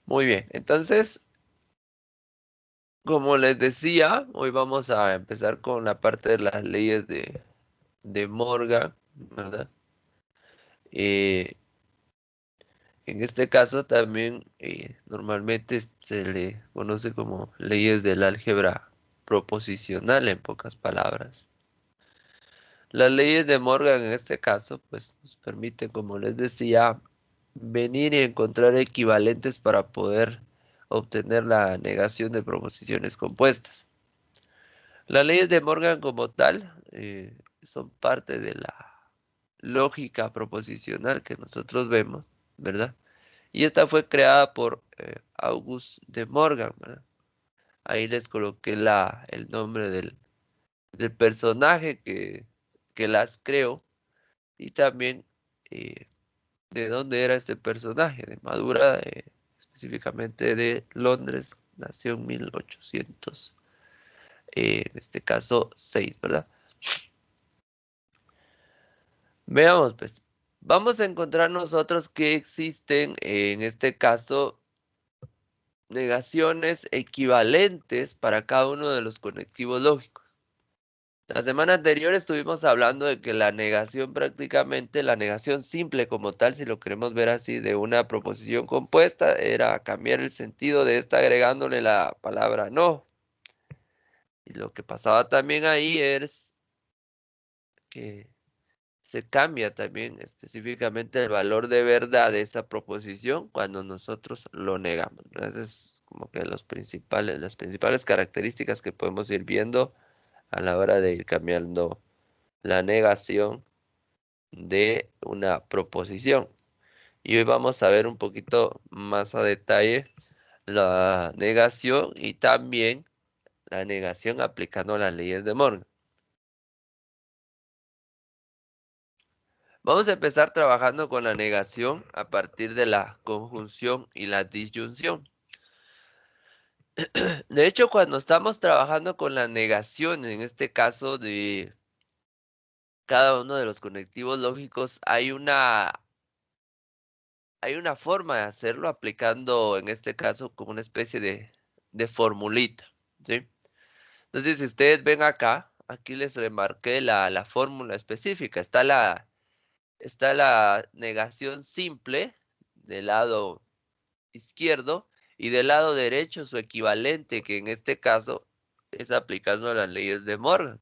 Muy bien, entonces, como les decía, hoy vamos a empezar con la parte de las leyes de Morgan, ¿verdad? Eh, en este caso también normalmente se le conoce como leyes del álgebra proposicional, en pocas palabras. Las leyes de Morgan en este caso, pues nos permiten, como les decía, venir y encontrar equivalentes para poder obtener la negación de proposiciones compuestas. Las leyes de Morgan como tal son parte de la lógica proposicional que nosotros vemos, ¿verdad? Y esta fue creada por August de Morgan, ¿verdad? Ahí les coloqué el nombre del personaje que las creó y también eh, de dónde era este personaje, de Madura, específicamente de Londres, nació en 1800, en este caso 6, ¿verdad? Veamos, pues, vamos a encontrar nosotros que existen, en este caso, negaciones equivalentes para cada uno de los conectivos lógicos. La semana anterior estuvimos hablando de que la negación prácticamente, la negación simple como tal, si lo queremos ver así, de una proposición compuesta, era cambiar el sentido de esta agregándole la palabra no. Y lo que pasaba también ahí es que se cambia también específicamente el valor de verdad de esa proposición cuando nosotros lo negamos, ¿verdad? Esas es como que las principales características que podemos ir viendo a la hora de ir cambiando la negación de una proposición. Y hoy vamos a ver un poquito más a detalle la negación y también la negación aplicando las leyes de Morgan. Vamos a empezar trabajando con la negación a partir de la conjunción y la disyunción. De hecho, cuando estamos trabajando con la negación, en este caso de cada uno de los conectivos lógicos, hay una forma de hacerlo aplicando, en este caso, como una especie de formulita, ¿sí? Entonces, si ustedes ven acá, aquí les remarqué la fórmula específica. Está la negación simple del lado izquierdo y del lado derecho su equivalente, que en este caso es aplicando las leyes de Morgan.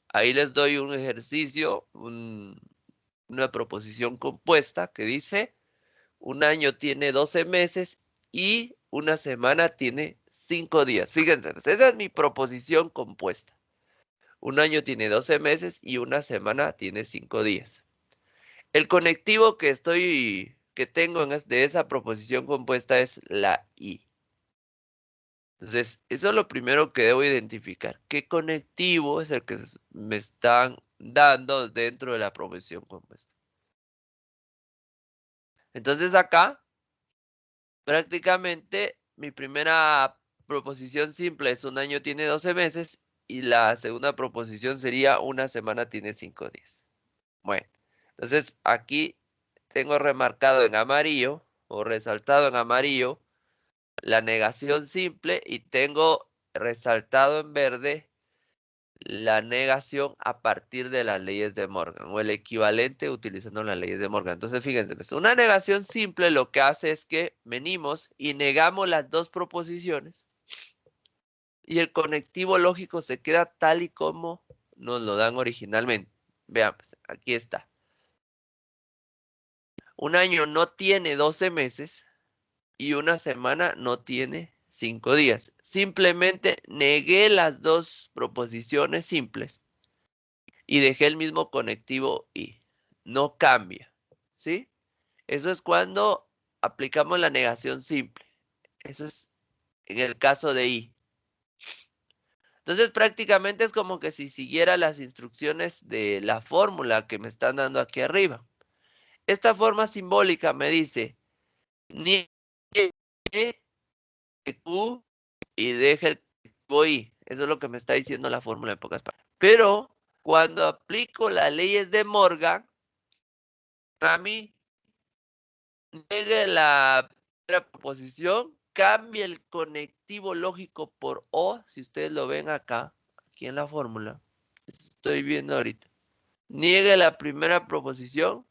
Ahí les doy un ejercicio, una proposición compuesta que dice: un año tiene 12 meses y una semana tiene 5 días. Fíjense, pues, esa es mi proposición compuesta. Un año tiene 12 meses y una semana tiene 5 días. El conectivo que tengo de esa proposición compuesta es la y. Entonces, eso es lo primero que debo identificar. ¿Qué conectivo es el que me están dando dentro de la proposición compuesta? Entonces acá, prácticamente, mi primera proposición simple es un año tiene 12 meses y la segunda proposición sería una semana tiene 5 días. Bueno, entonces aquí tengo remarcado en amarillo o resaltado en amarillo la negación simple y tengo resaltado en verde la negación a partir de las leyes de Morgan o el equivalente utilizando las leyes de Morgan. Entonces, fíjense, pues, una negación simple lo que hace es que venimos y negamos las dos proposiciones y el conectivo lógico se queda tal y como nos lo dan originalmente. Vean, pues, aquí está. Un año no tiene 12 meses y una semana no tiene 5 días. Simplemente negué las dos proposiciones simples y dejé el mismo conectivo y. No cambia, ¿sí? Eso es cuando aplicamos la negación simple. Eso es en el caso de y. Entonces prácticamente es como que si siguiera las instrucciones de la fórmula que me están dando aquí arriba. Esta forma simbólica me dice: niegue Q y deje el voy. Eso es lo que me está diciendo la fórmula en pocas palabras. Pero cuando aplico las leyes de Morgan, a mí niegue la proposición, cambia el conectivo lógico por O, si ustedes lo ven acá, aquí en la fórmula, estoy viendo ahorita. Niegue la primera proposición.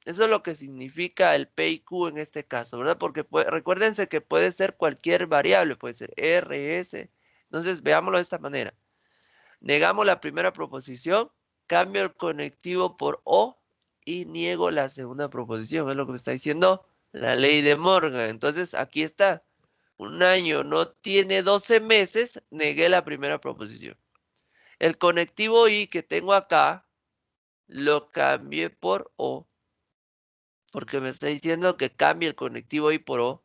Eso es lo que significa el P y Q en este caso, ¿verdad? Porque recuérdense que puede ser cualquier variable, puede ser R, S. Entonces, veámoslo de esta manera. Negamos la primera proposición, cambio el conectivo por O y niego la segunda proposición. Es lo que me está diciendo la ley de Morgan. Entonces, aquí está. Un año no tiene 12 meses, negué la primera proposición. El conectivo I que tengo acá, lo cambié por O, porque me está diciendo que cambie el conectivo I por O.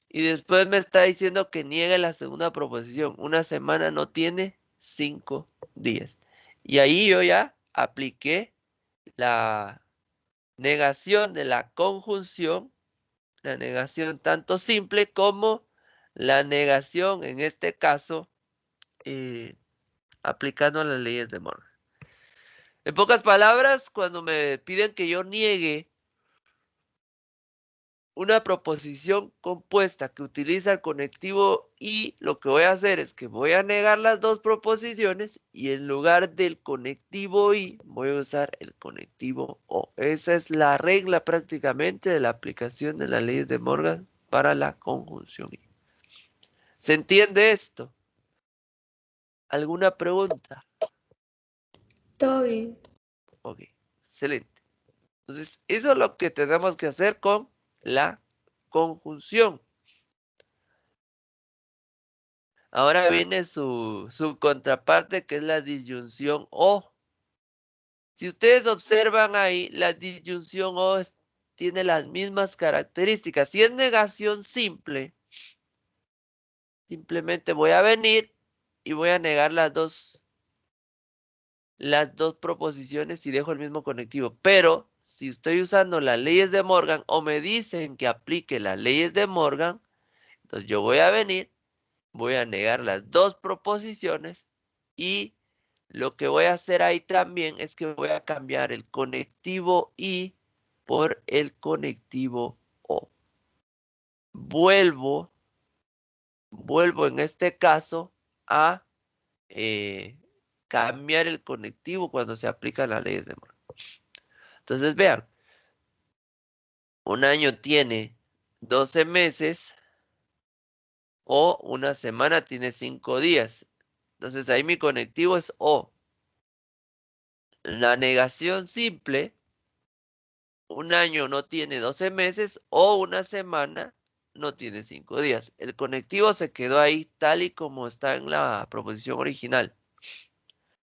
Y después me está diciendo que niegue la segunda proposición. Una semana no tiene 5 días. Y ahí yo ya apliqué la negación de la conjunción, la negación tanto simple como la negación, en este caso, aplicando las leyes de Morgan. En pocas palabras, cuando me piden que yo niegue una proposición compuesta que utiliza el conectivo y, lo que voy a hacer es que voy a negar las dos proposiciones y en lugar del conectivo y voy a usar el conectivo o. Esa es la regla prácticamente de la aplicación de las leyes de Morgan para la conjunción y. ¿Se entiende esto? ¿Alguna pregunta? Todo bien. Ok, excelente. Entonces, eso es lo que tenemos que hacer con la conjunción. Ahora viene su contraparte, que es la disyunción O. Si ustedes observan ahí, la disyunción O tiene las mismas características. Si es negación simple, simplemente voy a venir y voy a negar las dos proposiciones y dejo el mismo conectivo. Pero si estoy usando las leyes de Morgan o me dicen que aplique las leyes de Morgan, entonces yo voy a venir, voy a negar las dos proposiciones y lo que voy a hacer ahí también es que voy a cambiar el conectivo I por el conectivo O. Vuelvo en este caso a cambiar el conectivo cuando se aplican las leyes de Morgan. Entonces vean, un año tiene 12 meses o una semana tiene 5 días. Entonces ahí mi conectivo es O. La negación simple, un año no tiene 12 meses o una semana no tiene 5 días. El conectivo se quedó ahí tal y como está en la proposición original.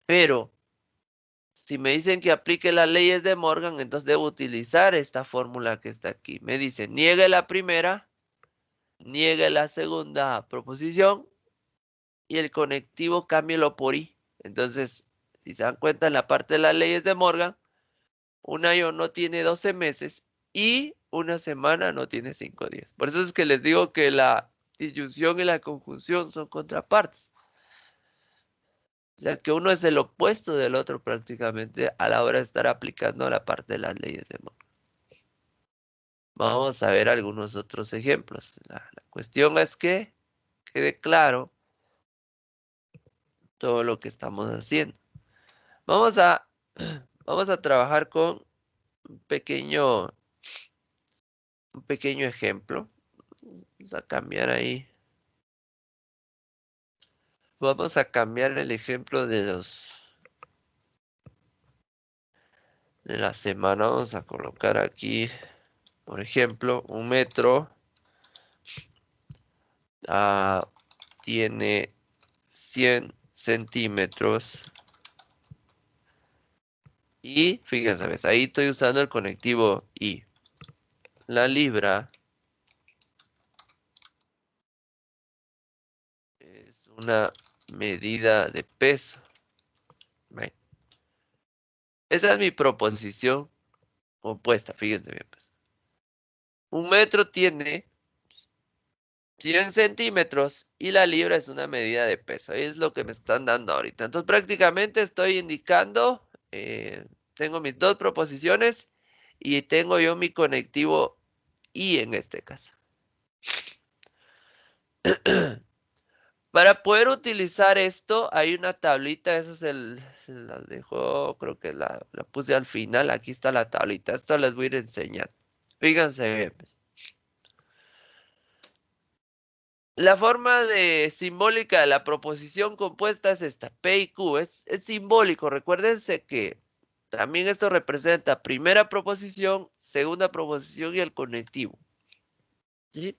Pero si me dicen que aplique las leyes de Morgan, entonces debo utilizar esta fórmula que está aquí. Me dice, niegue la primera, niegue la segunda proposición y el conectivo cámbielo por I. Entonces, si se dan cuenta en la parte de las leyes de Morgan, un año no tiene 12 meses y una semana no tiene 5 días. Por eso es que les digo que la disyunción y la conjunción son contrapartes. O sea que uno es el opuesto del otro prácticamente a la hora de estar aplicando la parte de las leyes de Morgan. Vamos a ver algunos otros ejemplos. La cuestión es que quede claro todo lo que estamos haciendo. Vamos a, vamos a trabajar con un pequeño ejemplo. Vamos a cambiar ahí. Vamos a cambiar el ejemplo de la semana. Vamos a colocar aquí, por ejemplo, un metro tiene 100 centímetros. Y fíjense, ¿ves? Ahí estoy usando el conectivo I. La libra es una medida de peso. Bueno, esa es mi proposición opuesta, fíjense bien. Pues. Un metro tiene 100 centímetros y la libra es una medida de peso. Es lo que me están dando ahorita. Entonces prácticamente estoy indicando, tengo mis dos proposiciones y tengo yo mi conectivo I en este caso. Para poder utilizar esto, hay una tablita, esa se la dejo, creo que la puse al final, aquí está la tablita, esto les voy a ir enseñando. Fíjense bien, pues. La forma simbólica de la proposición compuesta es esta, P y Q, es simbólico, recuérdense que también esto representa primera proposición, segunda proposición y el conectivo, ¿sí?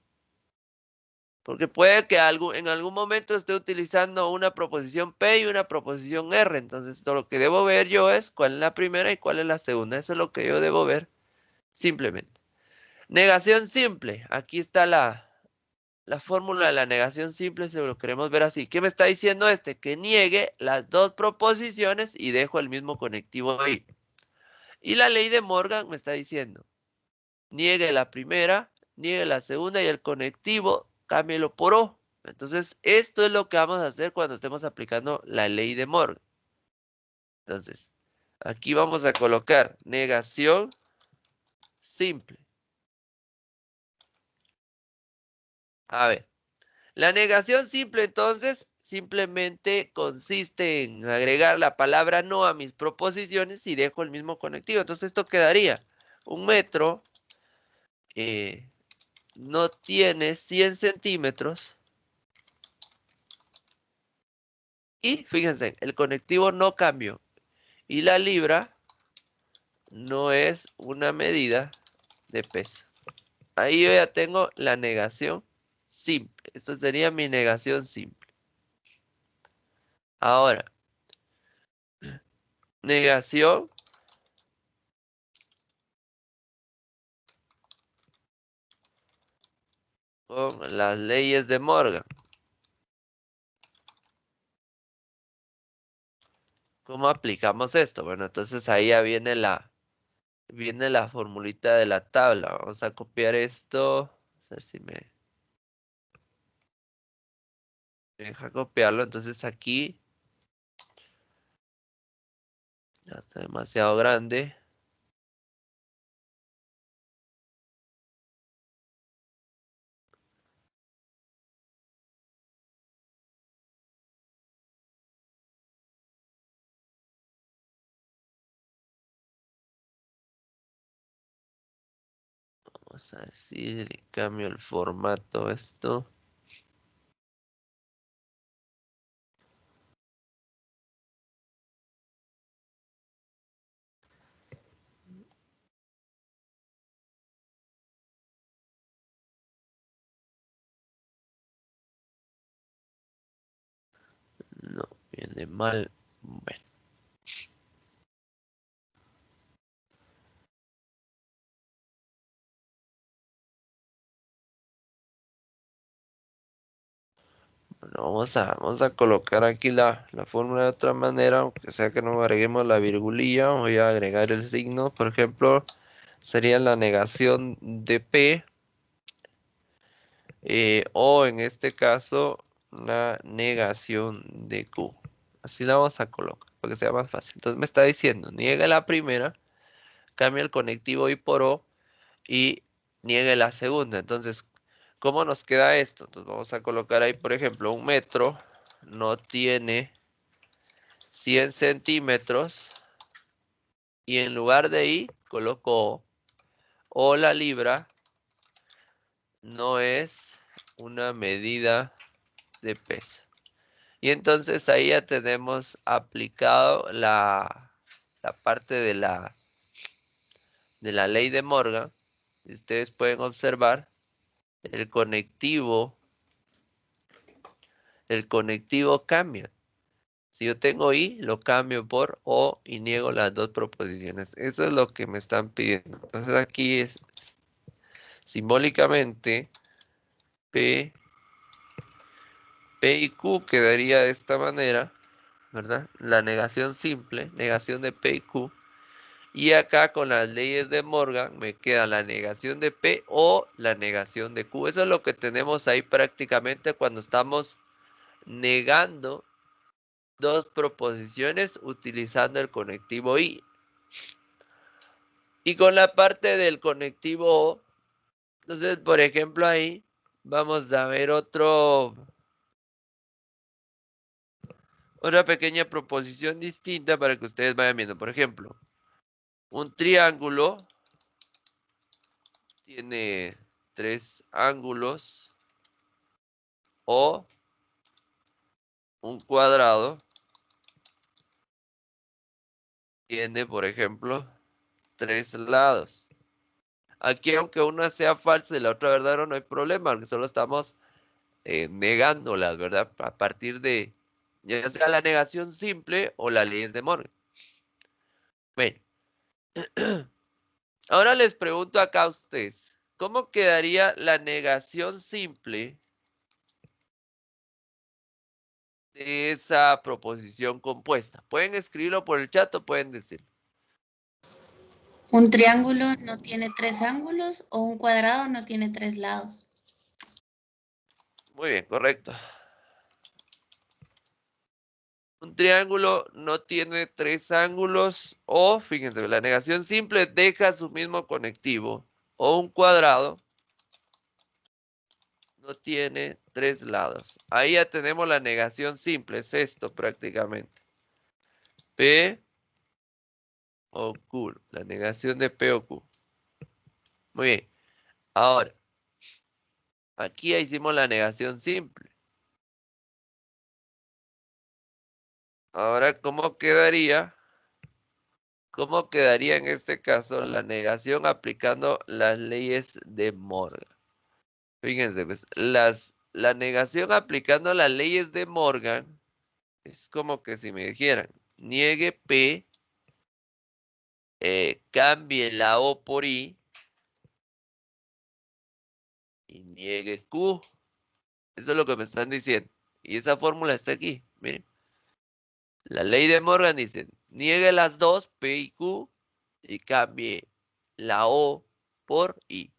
Porque puede que en algún momento esté utilizando una proposición P y una proposición R. Entonces, todo lo que debo ver yo es cuál es la primera y cuál es la segunda. Eso es lo que yo debo ver simplemente. Negación simple. Aquí está la fórmula de la negación simple, si lo queremos ver así. ¿Qué me está diciendo este? Que niegue las dos proposiciones y dejo el mismo conectivo ahí. Y la ley de Morgan me está diciendo, niegue la primera, niegue la segunda y el conectivo, cámbielo por O. Entonces, esto es lo que vamos a hacer cuando estemos aplicando la ley de Morgan. Entonces, aquí vamos a colocar negación simple. A ver, la negación simple entonces simplemente consiste en agregar la palabra no a mis proposiciones y dejo el mismo conectivo. Entonces, esto quedaría, un metro no tiene 100 centímetros. Y fíjense, el conectivo no cambió. Y la libra no es una medida de peso. Ahí yo ya tengo la negación simple. Esto sería mi negación simple. Ahora, negación con las leyes de Morgan. ¿Cómo aplicamos esto? Bueno, entonces ahí ya viene la formulita de la tabla. Vamos a copiar esto. A ver si me deja copiarlo. Entonces aquí ya está demasiado grande. Vamos a ver si le cambio el formato a esto. No, viene mal. Bueno, vamos a colocar aquí la fórmula de otra manera, aunque sea que no agreguemos la virgulilla. Voy a agregar el signo. Por ejemplo, sería la negación de P. O en este caso, la negación de Q. Así la vamos a colocar, para que sea más fácil. Entonces me está diciendo, niega la primera, cambia el conectivo I por O y niegue la segunda. Entonces, ¿cómo nos queda esto? Entonces vamos a colocar ahí, por ejemplo, un metro no tiene 100 centímetros y en lugar de I coloco O la libra no es una medida de peso. Y entonces ahí ya tenemos aplicado la parte de la ley de Morgan. Y ustedes pueden observar el conectivo cambia. Si yo tengo I, lo cambio por O y niego las dos proposiciones. Eso es lo que me están pidiendo. Entonces aquí es simbólicamente P y Q quedaría de esta manera, ¿verdad? La negación simple, negación de P y Q. Y acá con las leyes de Morgan me queda la negación de P o la negación de Q. Eso es lo que tenemos ahí prácticamente cuando estamos negando dos proposiciones utilizando el conectivo I. Y con la parte del conectivo O, entonces, por ejemplo, ahí Vamos a ver otra pequeña proposición distinta para que ustedes vayan viendo. Por ejemplo, un triángulo tiene 3 ángulos o un cuadrado tiene, por ejemplo, 3 lados. Aquí, aunque una sea falsa y la otra verdadera, no hay problema, porque solo estamos negándolas, ¿verdad? A partir de, ya sea la negación simple o la ley de Morgan. Bueno, ahora les pregunto acá a ustedes, ¿cómo quedaría la negación simple de esa proposición compuesta? Pueden escribirlo por el chat o pueden decirlo. Un triángulo no tiene 3 ángulos o un cuadrado no tiene 3 lados. Muy bien, correcto. Un triángulo no tiene 3 ángulos o, fíjense, la negación simple deja su mismo conectivo. O un cuadrado no tiene 3 lados. Ahí ya tenemos la negación simple, es esto prácticamente. P o Q, la negación de P o Q. Muy bien, ahora, aquí ya hicimos la negación simple. Ahora, ¿cómo quedaría? ¿Cómo quedaría en este caso la negación aplicando las leyes de Morgan? Fíjense, pues, la negación aplicando las leyes de Morgan es como que si me dijeran, niegue P, cambie la O por I y niegue Q. Eso es lo que me están diciendo. Y esa fórmula está aquí. Miren. La ley de Morgan dice, niegue las dos, P y Q, y cambie la O por I.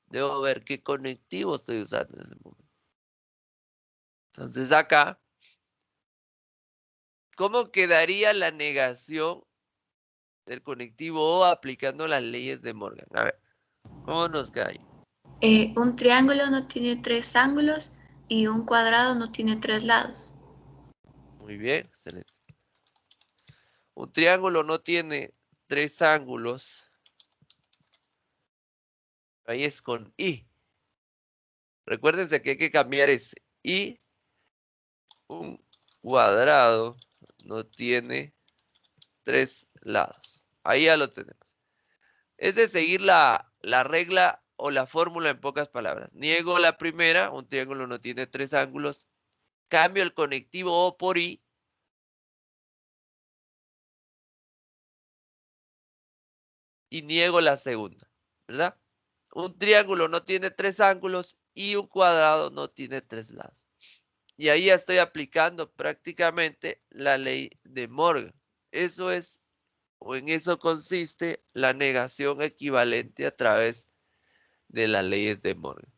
Debo ver qué conectivo estoy usando en ese momento. Entonces acá, ¿cómo quedaría la negación del conectivo O aplicando las leyes de Morgan? A ver, ¿cómo nos queda ahí? Un triángulo no tiene 3 ángulos y un cuadrado no tiene 3 lados. Muy bien, excelente. Un triángulo no tiene 3 ángulos. Ahí es con I. Recuérdense que hay que cambiar ese I. Un cuadrado no tiene 3 lados. Ahí ya lo tenemos. Es de seguir la regla o la fórmula en pocas palabras. Niego la primera, un triángulo no tiene 3 ángulos. Cambio el conectivo O por I. Y niego la segunda, ¿verdad? Un triángulo no tiene 3 ángulos y un cuadrado no tiene 3 lados. Y ahí ya estoy aplicando prácticamente la ley de Morgan. Eso es, o en eso consiste la negación equivalente a través de las leyes de Morgan.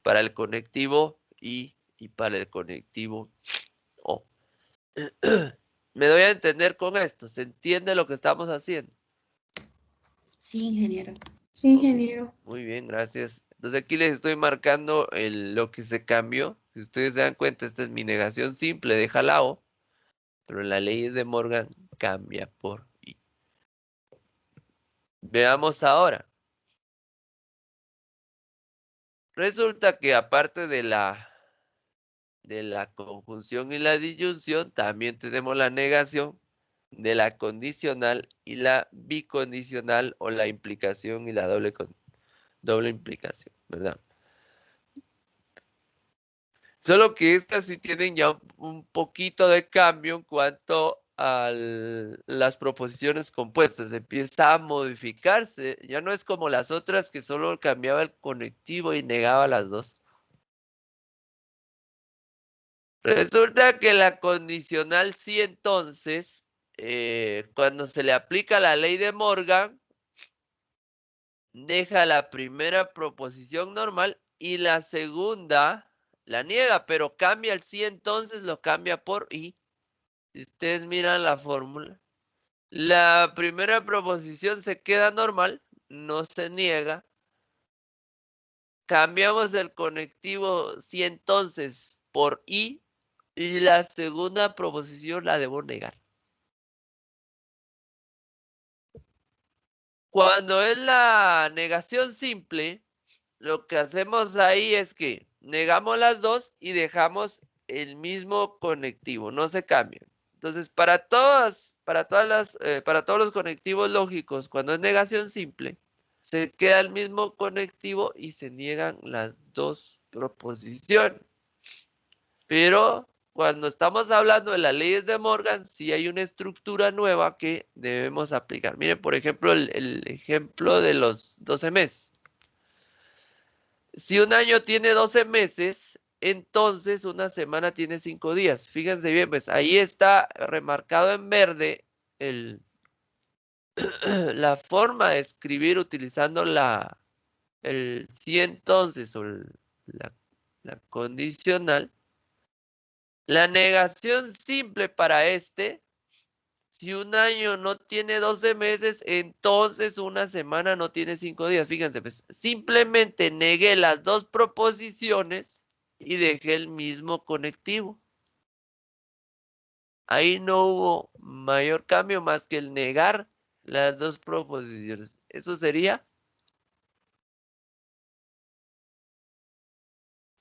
Para el conectivo I y para el conectivo O. ¿Me doy a entender con esto? ¿Se entiende lo que estamos haciendo? Sí, ingeniero. Sí, ingeniero. Muy bien, gracias. Entonces aquí les estoy marcando lo que se cambió. Si ustedes se dan cuenta, esta es mi negación simple, deja la O, pero la ley de Morgan cambia por I. Veamos ahora. Resulta que aparte de la conjunción y la disyunción, también tenemos la negación de la condicional y la bicondicional o la implicación y la doble implicación, ¿verdad? Solo que estas sí tienen ya un poquito de cambio en cuanto a las proposiciones compuestas. Empieza a modificarse. Ya no es como las otras que solo cambiaba el conectivo y negaba las dos. Resulta que la condicional sí, entonces, cuando se le aplica la ley de Morgan, deja la primera proposición normal y la segunda la niega, pero cambia el sí, entonces lo cambia por y. Si ustedes miran la fórmula, la primera proposición se queda normal, no se niega, cambiamos el conectivo si entonces por y la segunda proposición la debo negar. Cuando es la negación simple, lo que hacemos ahí es que negamos las dos y dejamos el mismo conectivo, no se cambian. Entonces, para todos los conectivos lógicos, cuando es negación simple, se queda el mismo conectivo y se niegan las dos proposiciones. Pero cuando estamos hablando de las leyes de Morgan, sí hay una estructura nueva que debemos aplicar. Miren, por ejemplo, el ejemplo de los 12 meses. Si un año tiene 12 meses, entonces una semana tiene 5 días. Fíjense bien, pues ahí está remarcado en verde la forma de escribir utilizando el si entonces o la condicional. La negación simple para si un año no tiene 12 meses, entonces una semana no tiene 5 días. Fíjense, pues simplemente negué las dos proposiciones y dejé el mismo conectivo. Ahí no hubo mayor cambio más que el negar las dos proposiciones. Eso sería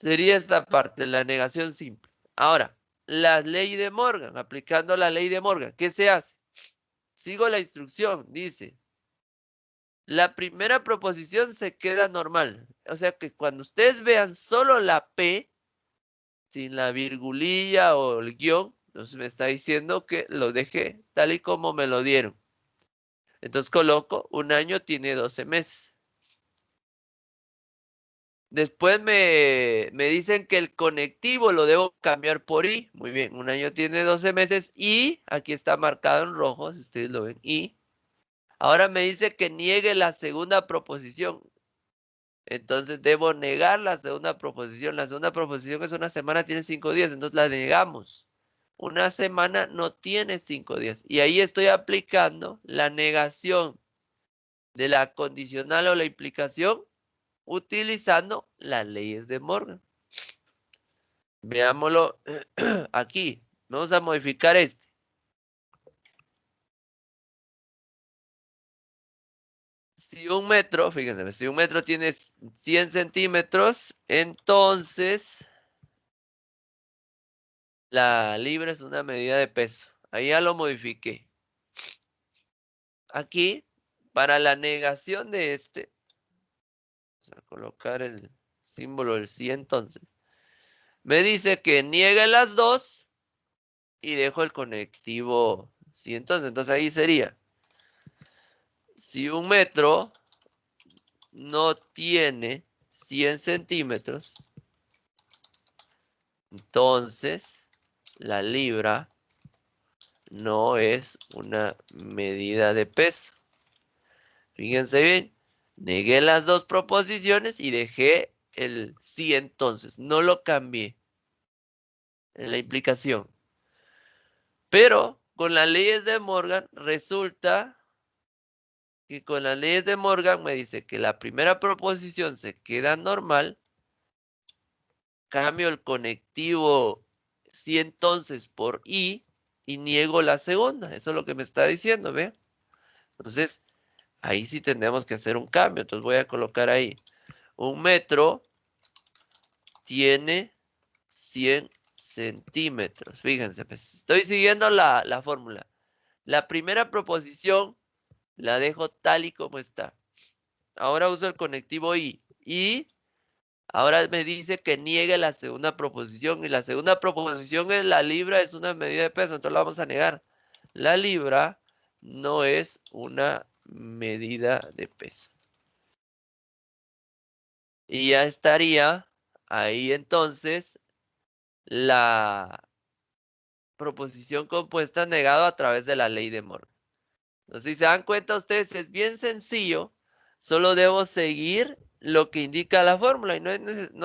esta parte, la negación simple. Ahora, la ley de Morgan, aplicando la ley de Morgan, ¿qué se hace? Sigo la instrucción, dice. La primera proposición se queda normal. O sea que cuando ustedes vean solo la P, sin la virgulilla o el guión, entonces me está diciendo que lo dejé tal y como me lo dieron. Entonces coloco, un año tiene 12 meses. Después me dicen que el conectivo lo debo cambiar por I. Muy bien, un año tiene 12 meses y aquí está marcado en rojo, si ustedes lo ven, I. Ahora me dice que niegue la segunda proposición. Entonces debo negar la segunda proposición. La segunda proposición es una semana tiene 5 días, entonces la negamos. Una semana no tiene 5 días. Y ahí estoy aplicando la negación de la condicional o la implicación utilizando las leyes de Morgan. Veámoslo aquí. Vamos a modificar este. Si un metro, fíjense, si un metro tiene 100 centímetros, entonces la libra es una medida de peso. Ahí ya lo modifiqué. Aquí, para la negación de este, vamos a colocar el símbolo del sí entonces. Me dice que niegue las dos y dejo el conectivo sí entonces. Entonces ahí sería, si un metro no tiene 100 centímetros, entonces la libra no es una medida de peso. Fíjense bien, negué las dos proposiciones y dejé el sí entonces, no lo cambié en la implicación. Pero con las leyes de Morgan resulta que con las leyes de Morgan me dice que la primera proposición se queda normal, cambio el conectivo sí entonces por y niego la segunda. Eso es lo que me está diciendo, ¿ve? Entonces, ahí sí tenemos que hacer un cambio. Entonces voy a colocar ahí. Un metro tiene 100 centímetros. Fíjense, pues estoy siguiendo la fórmula. La primera proposición la dejo tal y como está. Ahora uso el conectivo y. Y ahora me dice que niegue la segunda proposición. Y la segunda proposición es la libra es una medida de peso. Entonces la vamos a negar. La libra no es una medida de peso. Y ya estaría ahí entonces la proposición compuesta negado a través de la ley de Morgan. Entonces, si se dan cuenta ustedes, es bien sencillo. Solo debo seguir lo que indica la fórmula y no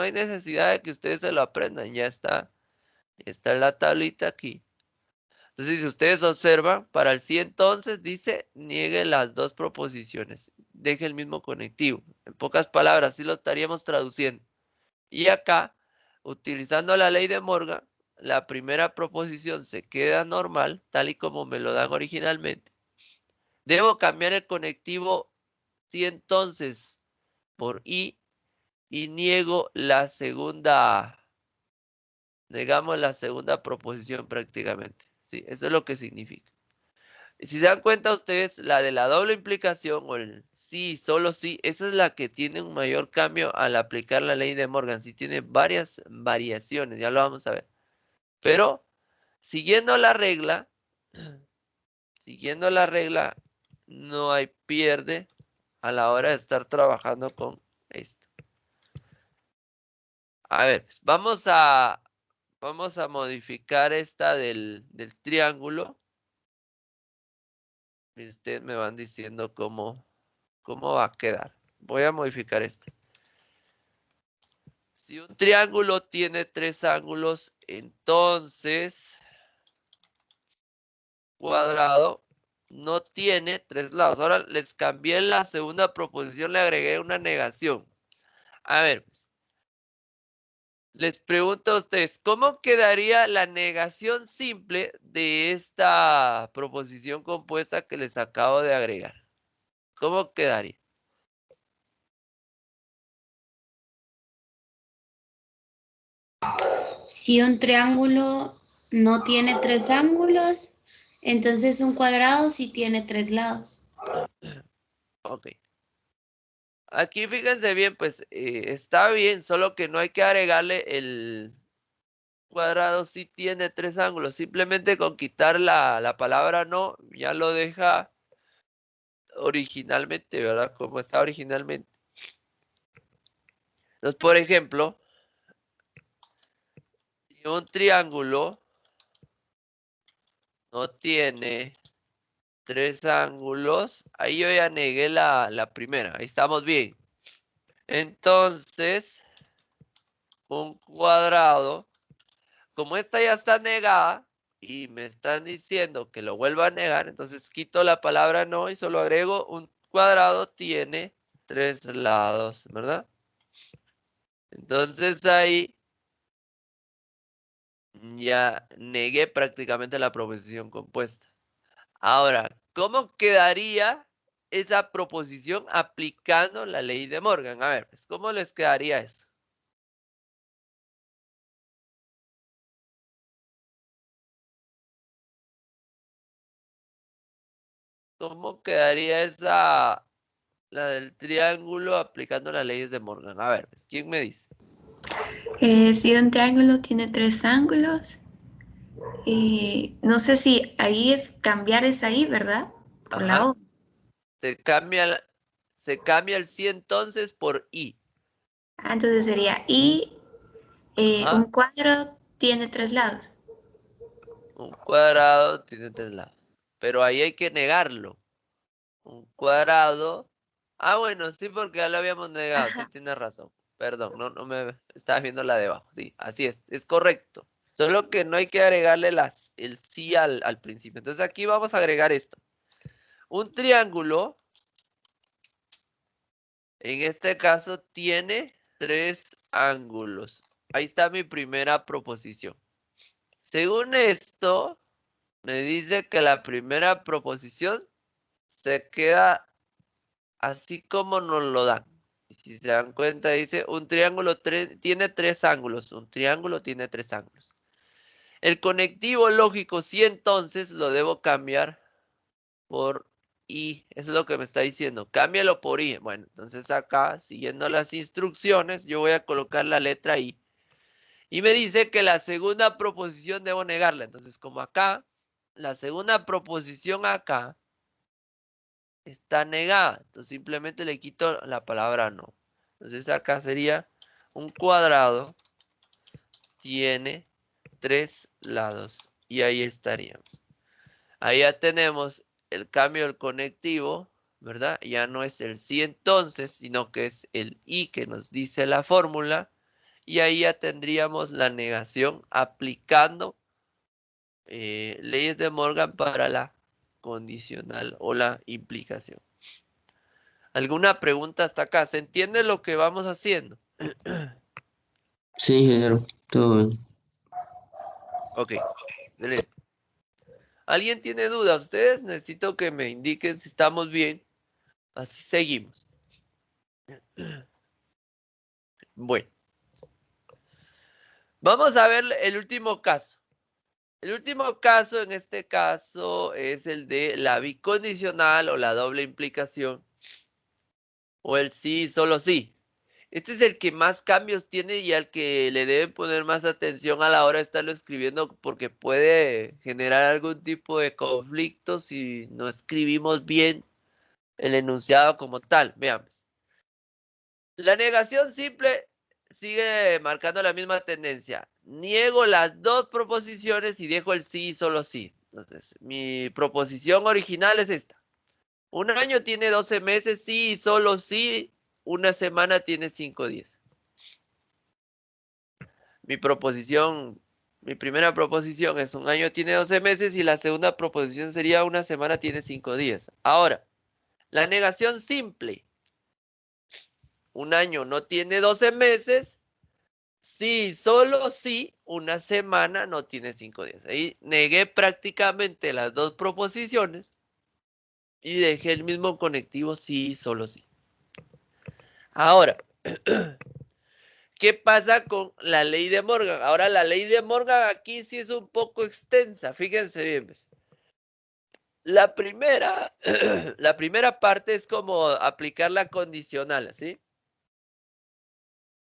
hay necesidad de que ustedes se lo aprendan. Ya está en la tablita aquí. Entonces, si ustedes observan, para el sí entonces dice niegue las dos proposiciones. deje el mismo conectivo. En pocas palabras, así lo estaríamos traduciendo. Y acá, utilizando la ley de Morgan, la primera proposición se queda normal, tal y como me lo dan originalmente. Debo cambiar el conectivo si entonces por y niego la segunda, negamos la segunda proposición prácticamente. Sí, eso es lo que significa. Y si se dan cuenta ustedes, la de la doble implicación o el sí, solo sí, esa es la que tiene un mayor cambio al aplicar la ley de Morgan. Sí tiene varias variaciones, ya lo vamos a ver. Pero siguiendo la regla, no hay pierde a la hora de estar trabajando con esto. A ver, pues, vamos a modificar esta del triángulo. Y ustedes me van diciendo cómo va a quedar. Voy a modificar esto. Si un triángulo tiene 3 ángulos, entonces cuadrado no tiene 3 lados. Ahora les cambié la segunda proposición, le agregué una negación. A ver, pues, les pregunto a ustedes, ¿cómo quedaría la negación simple de esta proposición compuesta que les acabo de agregar? ¿Cómo quedaría? Si un triángulo no tiene 3 ángulos, entonces un cuadrado sí tiene 3 lados. Ok. Aquí fíjense bien, pues está bien, solo que no hay que agregarle el cuadrado sí tiene 3 ángulos. Simplemente con quitar la palabra no, ya lo deja originalmente, ¿verdad? Como está originalmente. Entonces, por ejemplo, si un triángulo no tiene 3 ángulos, ahí yo ya negué la primera, ahí estamos bien. Entonces, un cuadrado, como esta ya está negada y me están diciendo que lo vuelva a negar, entonces quito la palabra no y solo agrego un cuadrado tiene 3 lados, ¿verdad? Entonces ahí ya negué prácticamente la proposición compuesta. Ahora, ¿cómo quedaría esa proposición aplicando la ley de Morgan? A ver, pues, ¿cómo les quedaría eso? ¿Cómo quedaría esa, la del triángulo aplicando las leyes de Morgan? A ver, pues, ¿quién me dice? Si un triángulo tiene 3 ángulos, no sé si ahí es cambiar esa I, ¿verdad? Por la Ajá. O. Se cambia el sí entonces por I. Ah, entonces sería I, Ajá. un cuadro tiene 3 lados. Un cuadrado tiene 3 lados. Pero ahí hay que negarlo. Un cuadrado. Ah, bueno, sí, porque ya lo habíamos negado. Sí, Ajá. tienes razón. Perdón, no me estaba viendo la de abajo. Sí, así es correcto. Solo que no hay que agregarle el sí al principio. Entonces aquí vamos a agregar esto. Un triángulo, en este caso, tiene 3 ángulos. Ahí está mi primera proposición. Según esto, me dice que la primera proposición se queda así como nos lo dan. Y si se dan cuenta, dice un triángulo tiene 3 ángulos. Un triángulo tiene 3 ángulos. El conectivo lógico, sí, entonces lo debo cambiar por I. Eso es lo que me está diciendo. Cámbialo por I. Bueno, entonces acá, siguiendo las instrucciones, yo voy a colocar la letra I. Y me dice que la segunda proposición debo negarla. Entonces, como acá, la segunda proposición acá está negada. Entonces, simplemente le quito la palabra no. Entonces, acá sería un cuadrado tiene 3 lados. Y ahí estaríamos. Ahí ya tenemos el cambio del conectivo, ¿verdad? Ya no es el sí entonces, sino que es el y que nos dice la fórmula. Y ahí ya tendríamos la negación aplicando leyes de Morgan para la condicional o la implicación. ¿Alguna pregunta hasta acá? ¿Se entiende lo que vamos haciendo? Sí, ingeniero, todo bien. Ok, excelente. ¿Alguien tiene duda? Ustedes necesito que me indiquen si estamos bien. Así seguimos. Bueno, vamos a ver el último caso. El último caso, en este caso, es el de la bicondicional o la doble implicación o el sí, solo sí. Este es el que más cambios tiene y al que le deben poner más atención a la hora de estarlo escribiendo porque puede generar algún tipo de conflicto si no escribimos bien el enunciado como tal. Veamos. La negación simple sigue marcando la misma tendencia. Niego las dos proposiciones y dejo el sí y solo sí. Entonces, mi proposición original es esta. Un año tiene 12 meses, sí y solo sí. Una semana tiene 5 días. Mi primera proposición es un año tiene 12 meses y la segunda proposición sería una semana tiene 5 días. Ahora, la negación simple. Un año no tiene 12 meses. Sí, solo sí, una semana no tiene 5 días. Ahí negué prácticamente las dos proposiciones y dejé el mismo conectivo sí, solo sí. Ahora, ¿qué pasa con la ley de Morgan? Ahora, la ley de Morgan aquí sí es un poco extensa. Fíjense bien. ¿Ves? La primera, la primera parte es como aplicar la condicional, ¿sí?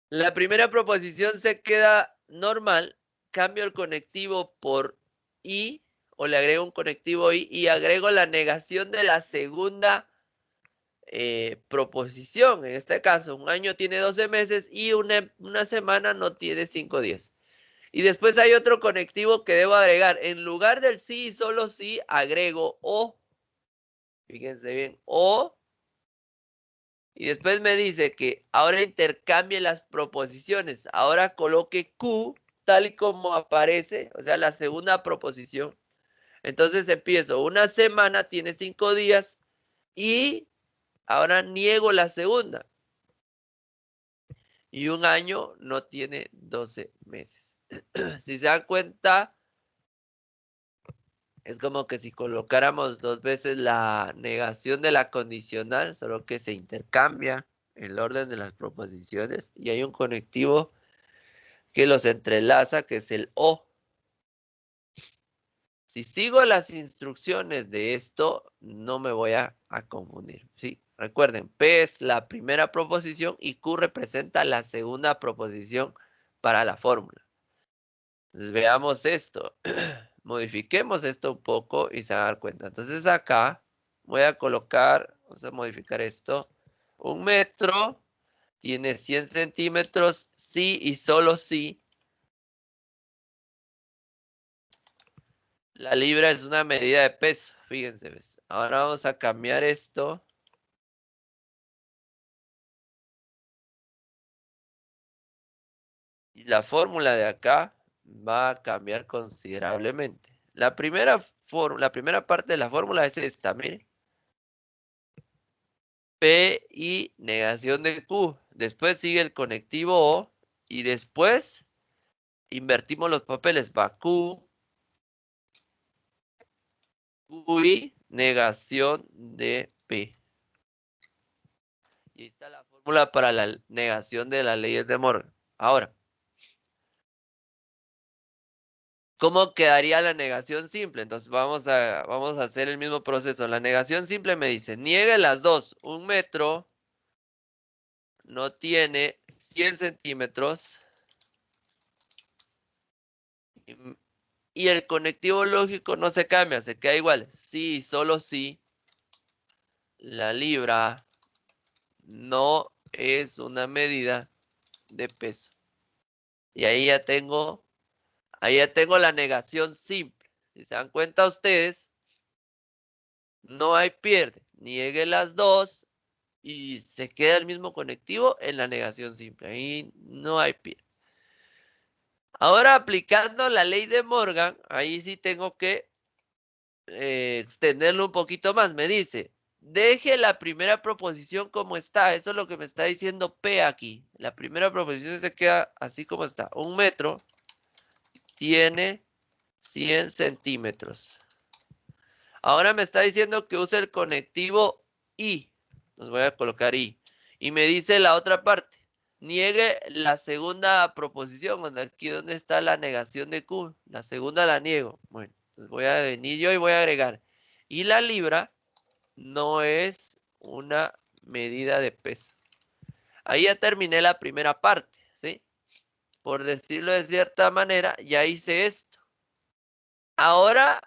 La primera proposición se queda normal, cambio el conectivo por y, o le agrego un conectivo y agrego la negación de la segunda proposición. En este caso, un año tiene 12 meses y una semana no tiene 5 días. Y después hay otro conectivo que debo agregar. En lugar del sí y solo sí, agrego o. Fíjense bien, o. Y después me dice que ahora intercambie las proposiciones. Ahora coloque Q tal y como aparece, o sea, la segunda proposición. Entonces empiezo, una semana tiene 5 días y ahora niego la segunda. Y un año no tiene 12 meses. Si se dan cuenta, es como que si colocáramos dos veces la negación de la condicional, solo que se intercambia el orden de las proposiciones y hay un conectivo que los entrelaza, que es el o. Si sigo las instrucciones de esto, no me voy a confundir, ¿sí? Recuerden, P es la primera proposición y Q representa la segunda proposición para la fórmula. Entonces veamos esto. Modifiquemos esto un poco y se van a dar cuenta. Entonces acá voy a colocar, vamos a modificar esto. Un metro tiene 100 centímetros, sí y solo sí. La libra es una medida de peso, fíjense. ¿Ves? Ahora vamos a cambiar esto. Y la fórmula de acá va a cambiar considerablemente. La primera parte de la fórmula es esta, miren. P y negación de Q. Después sigue el conectivo O y después invertimos los papeles. Va Q, Q y negación de P. Y ahí está la fórmula para la negación de las leyes de Morgan. Ahora, ¿cómo quedaría la negación simple? Entonces vamos a hacer el mismo proceso. La negación simple me dice, niegue las dos. Un metro no tiene 100 centímetros. Y el conectivo lógico no se cambia, se queda igual. Sí, solo sí. La libra no es una medida de peso. Y ahí ya tengo la negación simple. Si se dan cuenta ustedes, no hay pierde. Niegue las dos y se queda el mismo conectivo en la negación simple. Ahí no hay pierde. Ahora aplicando la ley de Morgan, ahí sí tengo que extenderlo un poquito más. Me dice, deje la primera proposición como está. Eso es lo que me está diciendo P aquí. La primera proposición se queda así como está. 1 metro tiene 100 centímetros. Ahora me está diciendo que use el conectivo I. Nos voy a colocar I. Y me dice la otra parte. Niegue la segunda proposición. Aquí donde está la negación de Q. La segunda la niego. Bueno, pues voy a venir yo y voy a agregar. Y la libra no es una medida de peso. Ahí ya terminé la primera parte, ¿sí? Por decirlo de cierta manera, ya hice esto. Ahora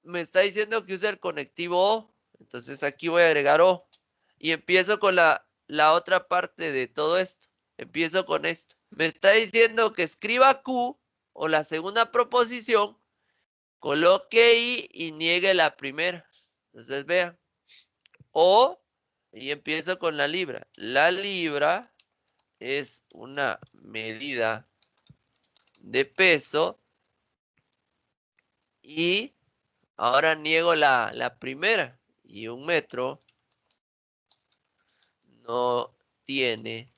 me está diciendo que use el conectivo O. Entonces aquí voy a agregar O. Y empiezo con la otra parte de todo esto. Empiezo con esto. Me está diciendo que escriba Q o la segunda proposición, coloque I y niegue la primera. Entonces vean. O, y empiezo con la libra. La libra es una medida de peso y ahora niego la primera. Y 1 metro no tiene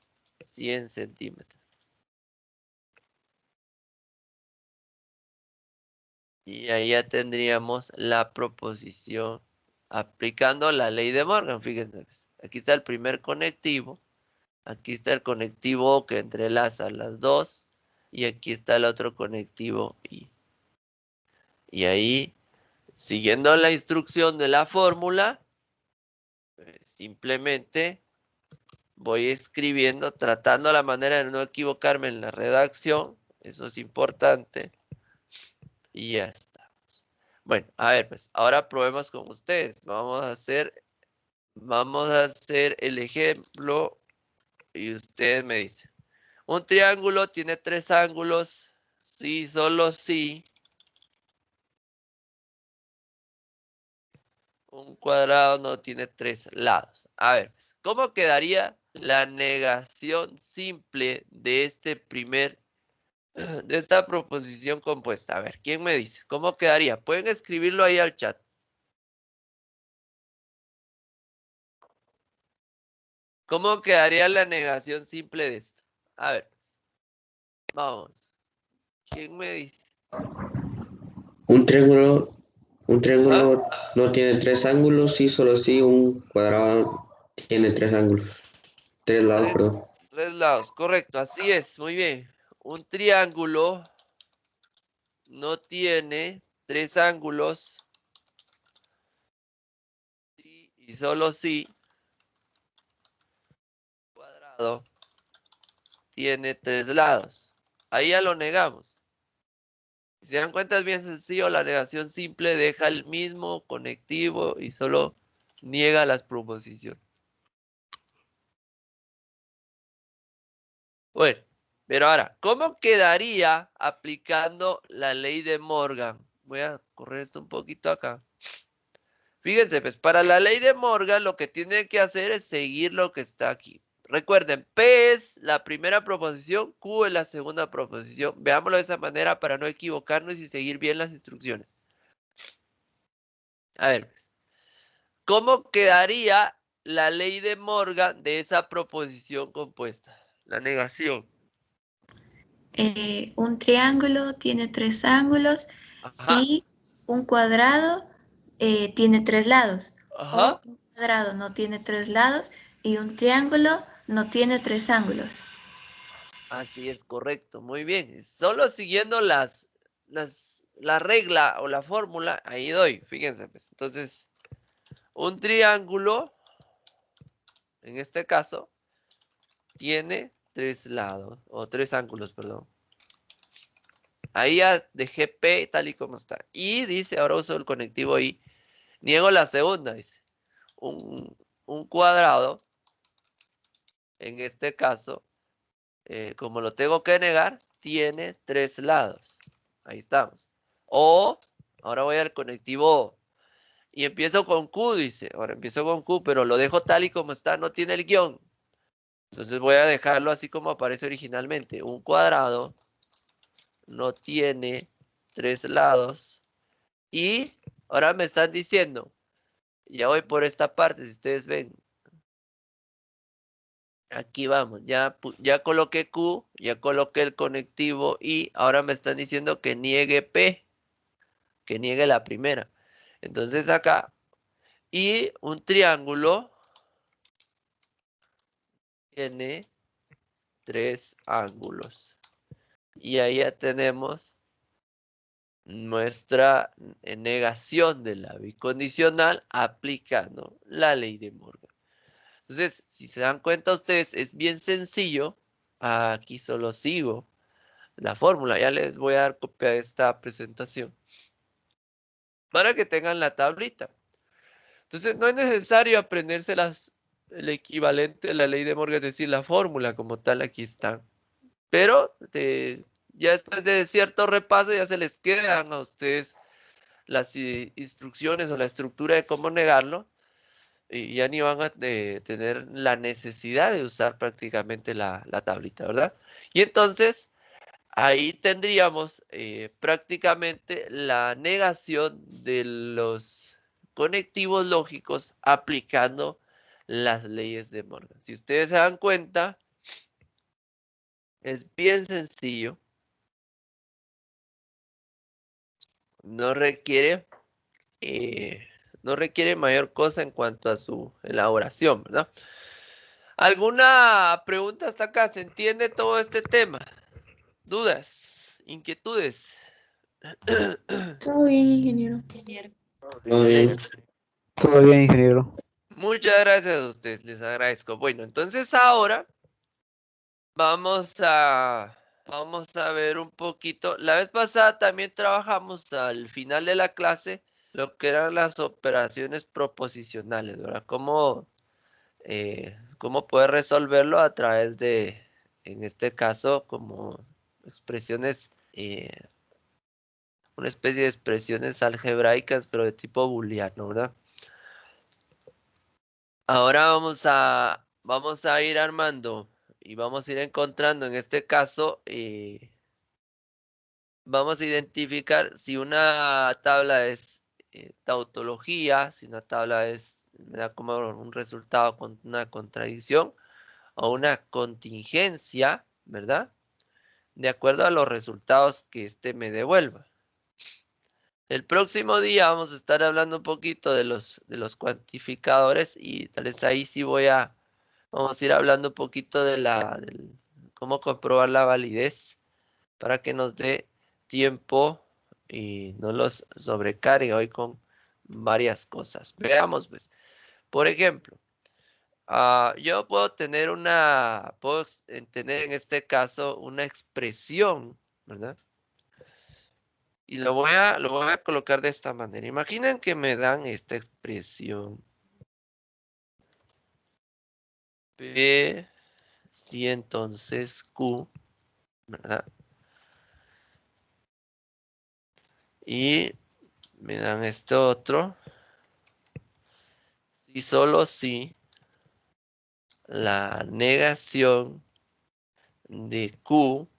100 centímetros. Y ahí ya tendríamos la proposición aplicando la ley de Morgan. Fíjense, aquí está el primer conectivo. Aquí está el conectivo que entrelaza las dos. Y aquí está el otro conectivo I. Y ahí, siguiendo la instrucción de la fórmula, simplemente voy escribiendo, tratando la manera de no equivocarme en la redacción. Eso es importante. Y ya está. Bueno, a ver, pues ahora probemos con ustedes. Vamos a hacer el ejemplo y ustedes me dicen. Un triángulo tiene 3 ángulos. Sí, solo sí. Un cuadrado no tiene 3 lados. A ver, pues, ¿cómo quedaría la negación simple de de esta proposición compuesta? A ver, ¿quién me dice? ¿Cómo quedaría? Pueden escribirlo ahí al chat. ¿Cómo quedaría la negación simple de esto? A ver, pues, vamos. ¿Quién me dice? Un triángulo, un Ajá. triángulo no tiene 3 ángulos y solo si un cuadrado tiene 3 ángulos. 3 lados, perdón. 3 lados, correcto, así es, muy bien. Un triángulo no tiene 3 ángulos y solo si cuadrado tiene 3 lados. Ahí ya lo negamos. Si se dan cuenta es bien sencillo, la negación simple deja el mismo conectivo y solo niega las proposiciones. Bueno, pero ahora, ¿cómo quedaría aplicando la ley de Morgan? Voy a correr esto un poquito acá. Fíjense, pues para la ley de Morgan lo que tienen que hacer es seguir lo que está aquí. Recuerden, P es la primera proposición, Q es la segunda proposición. Veámoslo de esa manera para no equivocarnos y seguir bien las instrucciones. A ver, pues, ¿cómo quedaría la ley de Morgan de esa proposición compuesta? La negación. Un triángulo tiene 3 ángulos Ajá, y un cuadrado tiene 3 lados. O ajá. un cuadrado no tiene 3 lados y un triángulo no tiene 3 ángulos. Así es, correcto. Muy bien. Solo siguiendo la regla o la fórmula, ahí doy. Fíjense, pues. Entonces, un triángulo, en este caso, tiene 3 lados, o 3 ángulos, perdón. Ahí ya dejé P tal y como está. Y dice, ahora uso el conectivo I. Niego la segunda, dice. Un cuadrado, en este caso, como lo tengo que negar, tiene 3 lados. Ahí estamos. O, ahora voy al conectivo O. Y empiezo con Q, dice. Ahora empiezo con Q, pero lo dejo tal y como está, no tiene el guión. Entonces voy a dejarlo así como aparece originalmente. Un cuadrado no tiene 3 lados. Y ahora me están diciendo Ya voy por esta parte, si ustedes ven. Aquí vamos, ya coloqué Q, ya coloqué el conectivo y ahora me están diciendo que niegue P, que niegue la primera. Entonces acá, y un triángulo tiene 3 ángulos. Y ahí ya tenemos nuestra negación de la bicondicional aplicando la ley de Morgan. Entonces, si se dan cuenta ustedes, es bien sencillo. Aquí solo sigo la fórmula. Ya les voy a dar copia de esta presentación para que tengan la tablita. Entonces, no es necesario aprenderse el equivalente de la ley de Morgan, es decir, la fórmula como tal, aquí está. Pero ya después de cierto repaso ya se les quedan a ustedes las instrucciones o la estructura de cómo negarlo y ya ni van a tener la necesidad de usar prácticamente la tablita, ¿verdad? Y entonces ahí tendríamos prácticamente la negación de los conectivos lógicos aplicando las leyes de Morgan. Si ustedes se dan cuenta, es bien sencillo. No requiere, no requiere mayor cosa en cuanto a su elaboración, ¿verdad? ¿Alguna pregunta hasta acá? ¿Se entiende todo este tema? ¿Dudas? ¿Inquietudes? Todo bien, ingeniero. Todo bien. Excelente. Todo bien, ingeniero. Muchas gracias a ustedes, les agradezco. Bueno, entonces ahora vamos a ver un poquito. La vez pasada también trabajamos al final de la clase lo que eran las operaciones proposicionales, ¿verdad? Cómo poder resolverlo a través de, en este caso, como expresiones, una especie de expresiones algebraicas, pero de tipo booleano, ¿verdad? Ahora vamos a ir armando y vamos a ir encontrando, en este caso, vamos a identificar si una tabla es tautología, si una tabla me da como un resultado con una contradicción o una contingencia, ¿verdad? De acuerdo a los resultados que este me devuelva. El próximo día vamos a estar hablando un poquito de los cuantificadores y tal vez ahí sí vamos a ir hablando un poquito de cómo comprobar la validez para que nos dé tiempo y no los sobrecargue hoy con varias cosas. Veamos, pues. Por ejemplo, yo puedo tener tener en este caso una expresión, ¿verdad? Y lo voy a colocar de esta manera. Imaginen que me dan esta expresión. P, si entonces Q, ¿verdad? Y me dan este otro. Si solo si la negación de Q,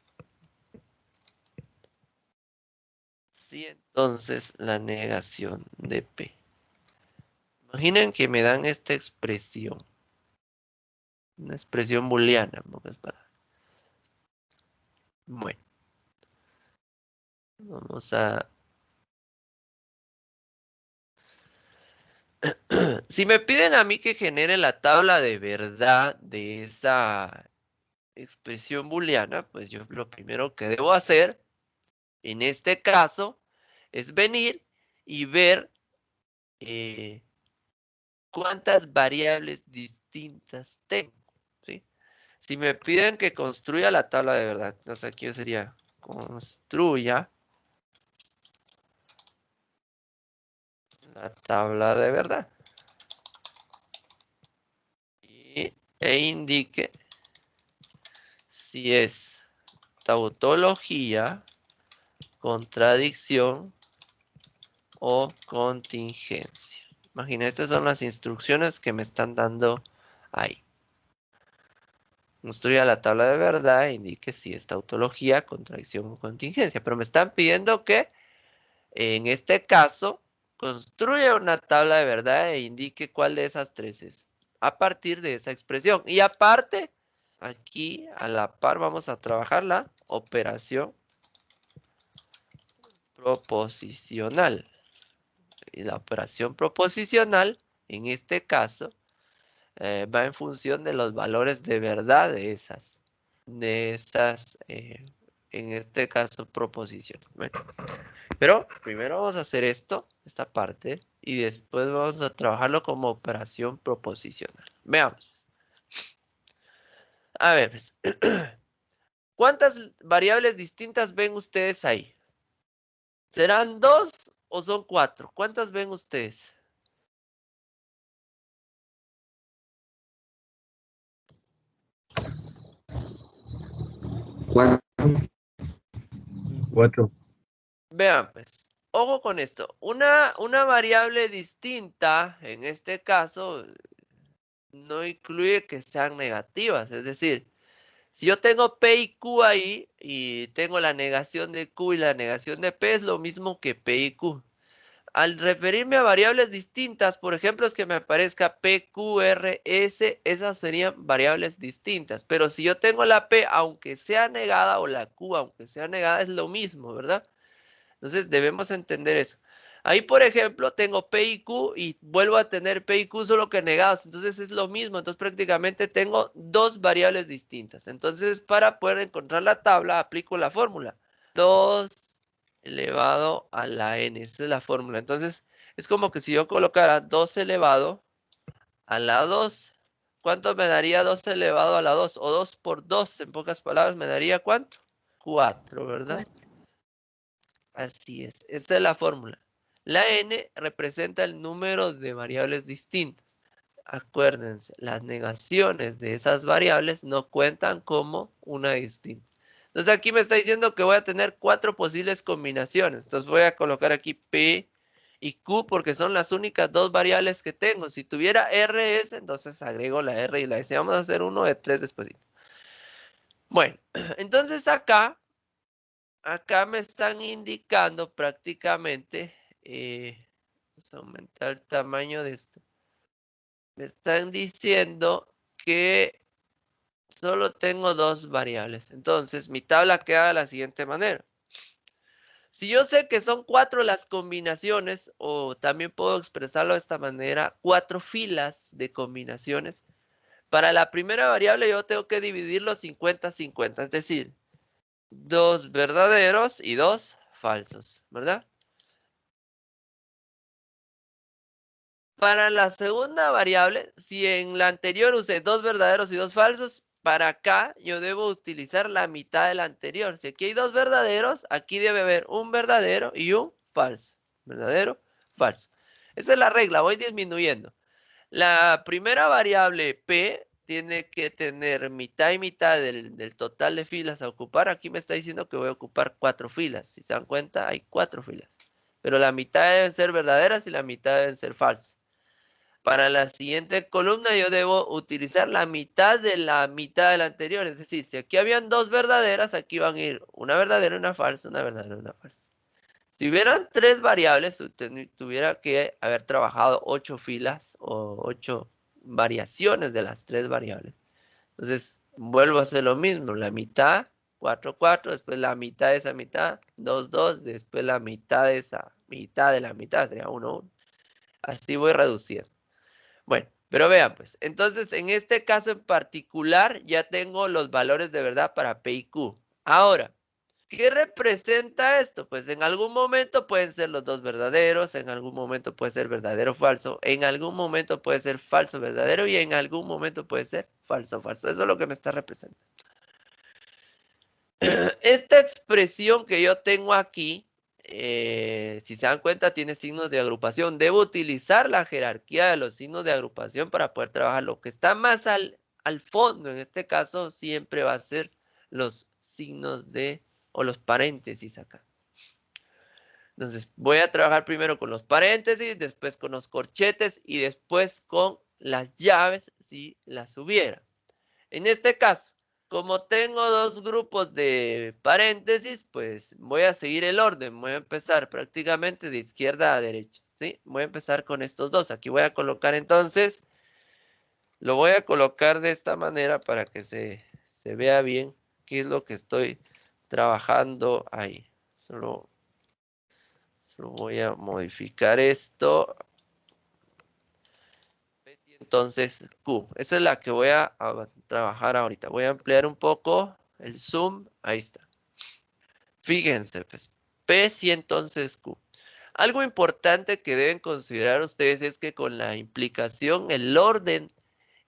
si entonces la negación de P. Imaginen que me dan esta expresión. Una expresión booleana, en pocas palabras. Bueno. Vamos a... Si me piden a mí que genere la tabla de verdad de esa expresión booleana, pues yo lo primero que debo hacer, en este caso, es venir y ver cuántas variables distintas tengo, ¿sí? Si me piden que construya la tabla de verdad, entonces aquí sería construya la tabla de verdad e indique si es tautología, contradicción o contingencia. Imagina, estas son las instrucciones que me están dando ahí. Construya la tabla de verdad e indique si es tautología, contradicción o contingencia. Pero me están pidiendo que, en este caso, construya una tabla de verdad e indique cuál de esas tres es. A partir de esa expresión. Y aparte, aquí a la par vamos a trabajar la operación proposicional. Y la operación proposicional, en este caso, va en función de los valores de verdad de estas, en este caso, proposiciones. Bueno, pero primero vamos a hacer esta parte, y después vamos a trabajarlo como operación proposicional. Veamos. A ver, pues, ¿cuántas variables distintas ven ustedes ahí? ¿Serán 2 o son 4? ¿Cuántas ven ustedes? 4. 4. Vean, pues, ojo con esto. Una variable distinta, en este caso, no incluye que sean negativas. Es decir, si yo tengo P y Q ahí, y tengo la negación de Q y la negación de P, es lo mismo que P y Q. Al referirme a variables distintas, por ejemplo, es que me aparezca P, Q, R, S, esas serían variables distintas. Pero si yo tengo la P, aunque sea negada, o la Q, aunque sea negada, es lo mismo, ¿verdad? Entonces debemos entender eso. Ahí, por ejemplo, tengo P y Q y vuelvo a tener P y Q solo que negados. Entonces es lo mismo. Entonces prácticamente tengo dos variables distintas. Entonces para poder encontrar la tabla aplico la fórmula. 2 elevado a la n. Esa es la fórmula. Entonces es como que si yo colocara 2 elevado a la 2. ¿Cuánto me daría 2 elevado a la 2? O 2 por 2, en pocas palabras, me daría ¿cuánto? 4, ¿verdad? Así es, esa es la fórmula. La n representa el número de variables distintas. Acuérdense, las negaciones de esas variables no cuentan como una distinta. Entonces aquí me está diciendo que voy a tener 4 posibles combinaciones. Entonces voy a colocar aquí P y Q porque son las únicas 2 variables que tengo. Si tuviera RS, entonces agrego la R y la S. Vamos a hacer uno de 3 después. Bueno, entonces acá me están indicando prácticamente, vamos a aumentar el tamaño de esto. Me están diciendo que solo tengo 2 variables. Entonces mi tabla queda de la siguiente manera. Si yo sé que son 4 las combinaciones, o también puedo expresarlo de esta manera, 4 filas de combinaciones. Para la primera variable yo tengo que dividirlo 50-50, es decir, 2 verdaderos y 2 falsos, ¿verdad? Para la segunda variable, si en la anterior usé 2 verdaderos y 2 falsos, para acá yo debo utilizar la mitad de la anterior. Si aquí hay 2 verdaderos, aquí debe haber un verdadero y un falso. Verdadero, falso. Esa es la regla, voy disminuyendo. La primera variable P tiene que tener mitad y mitad del total de filas a ocupar. Aquí me está diciendo que voy a ocupar 4 filas. Si se dan cuenta, hay 4 filas. Pero la mitad deben ser verdaderas y la mitad deben ser falsas. Para la siguiente columna yo debo utilizar la mitad de la anterior. Es decir, si aquí habían 2 verdaderas, aquí van a ir una verdadera y una falsa, una verdadera y una falsa. Si hubieran 3 variables, tuviera que haber trabajado 8 filas o 8 variaciones de las 3 variables. Entonces, vuelvo a hacer lo mismo. La mitad, 4, 4, después la mitad de esa mitad, 2, 2, después la mitad de esa mitad de la mitad, sería 1, 1. Así voy reduciendo. Bueno, pero vean pues, entonces en este caso en particular ya tengo los valores de verdad para P y Q. Ahora, ¿qué representa esto? Pues en algún momento pueden ser los dos verdaderos, en algún momento puede ser verdadero falso, en algún momento puede ser falso verdadero y en algún momento puede ser falso falso. Eso es lo que me está representando. Esta expresión que yo tengo aquí, si se dan cuenta, tiene signos de agrupación. Debo utilizar la jerarquía de los signos de agrupación para poder trabajar. Lo que está más al fondo, en este caso, siempre va a ser los signos o los paréntesis acá. Entonces, voy a trabajar primero con los paréntesis, después con los corchetes y después con las llaves, si las hubiera. En este caso, como tengo 2 grupos de paréntesis, pues voy a seguir el orden. Voy a empezar prácticamente de izquierda a derecha. ¿sí? Voy a empezar con estos dos. Aquí voy a colocar entonces, lo voy a colocar de esta manera para que se vea bien qué es lo que estoy trabajando ahí. Solo voy a modificar esto. Entonces, Q. Esa es la que voy a trabajar ahorita. Voy a ampliar un poco el zoom. Ahí está. Fíjense, pues, P y entonces Q. Algo importante que deben considerar ustedes es que con la implicación, el orden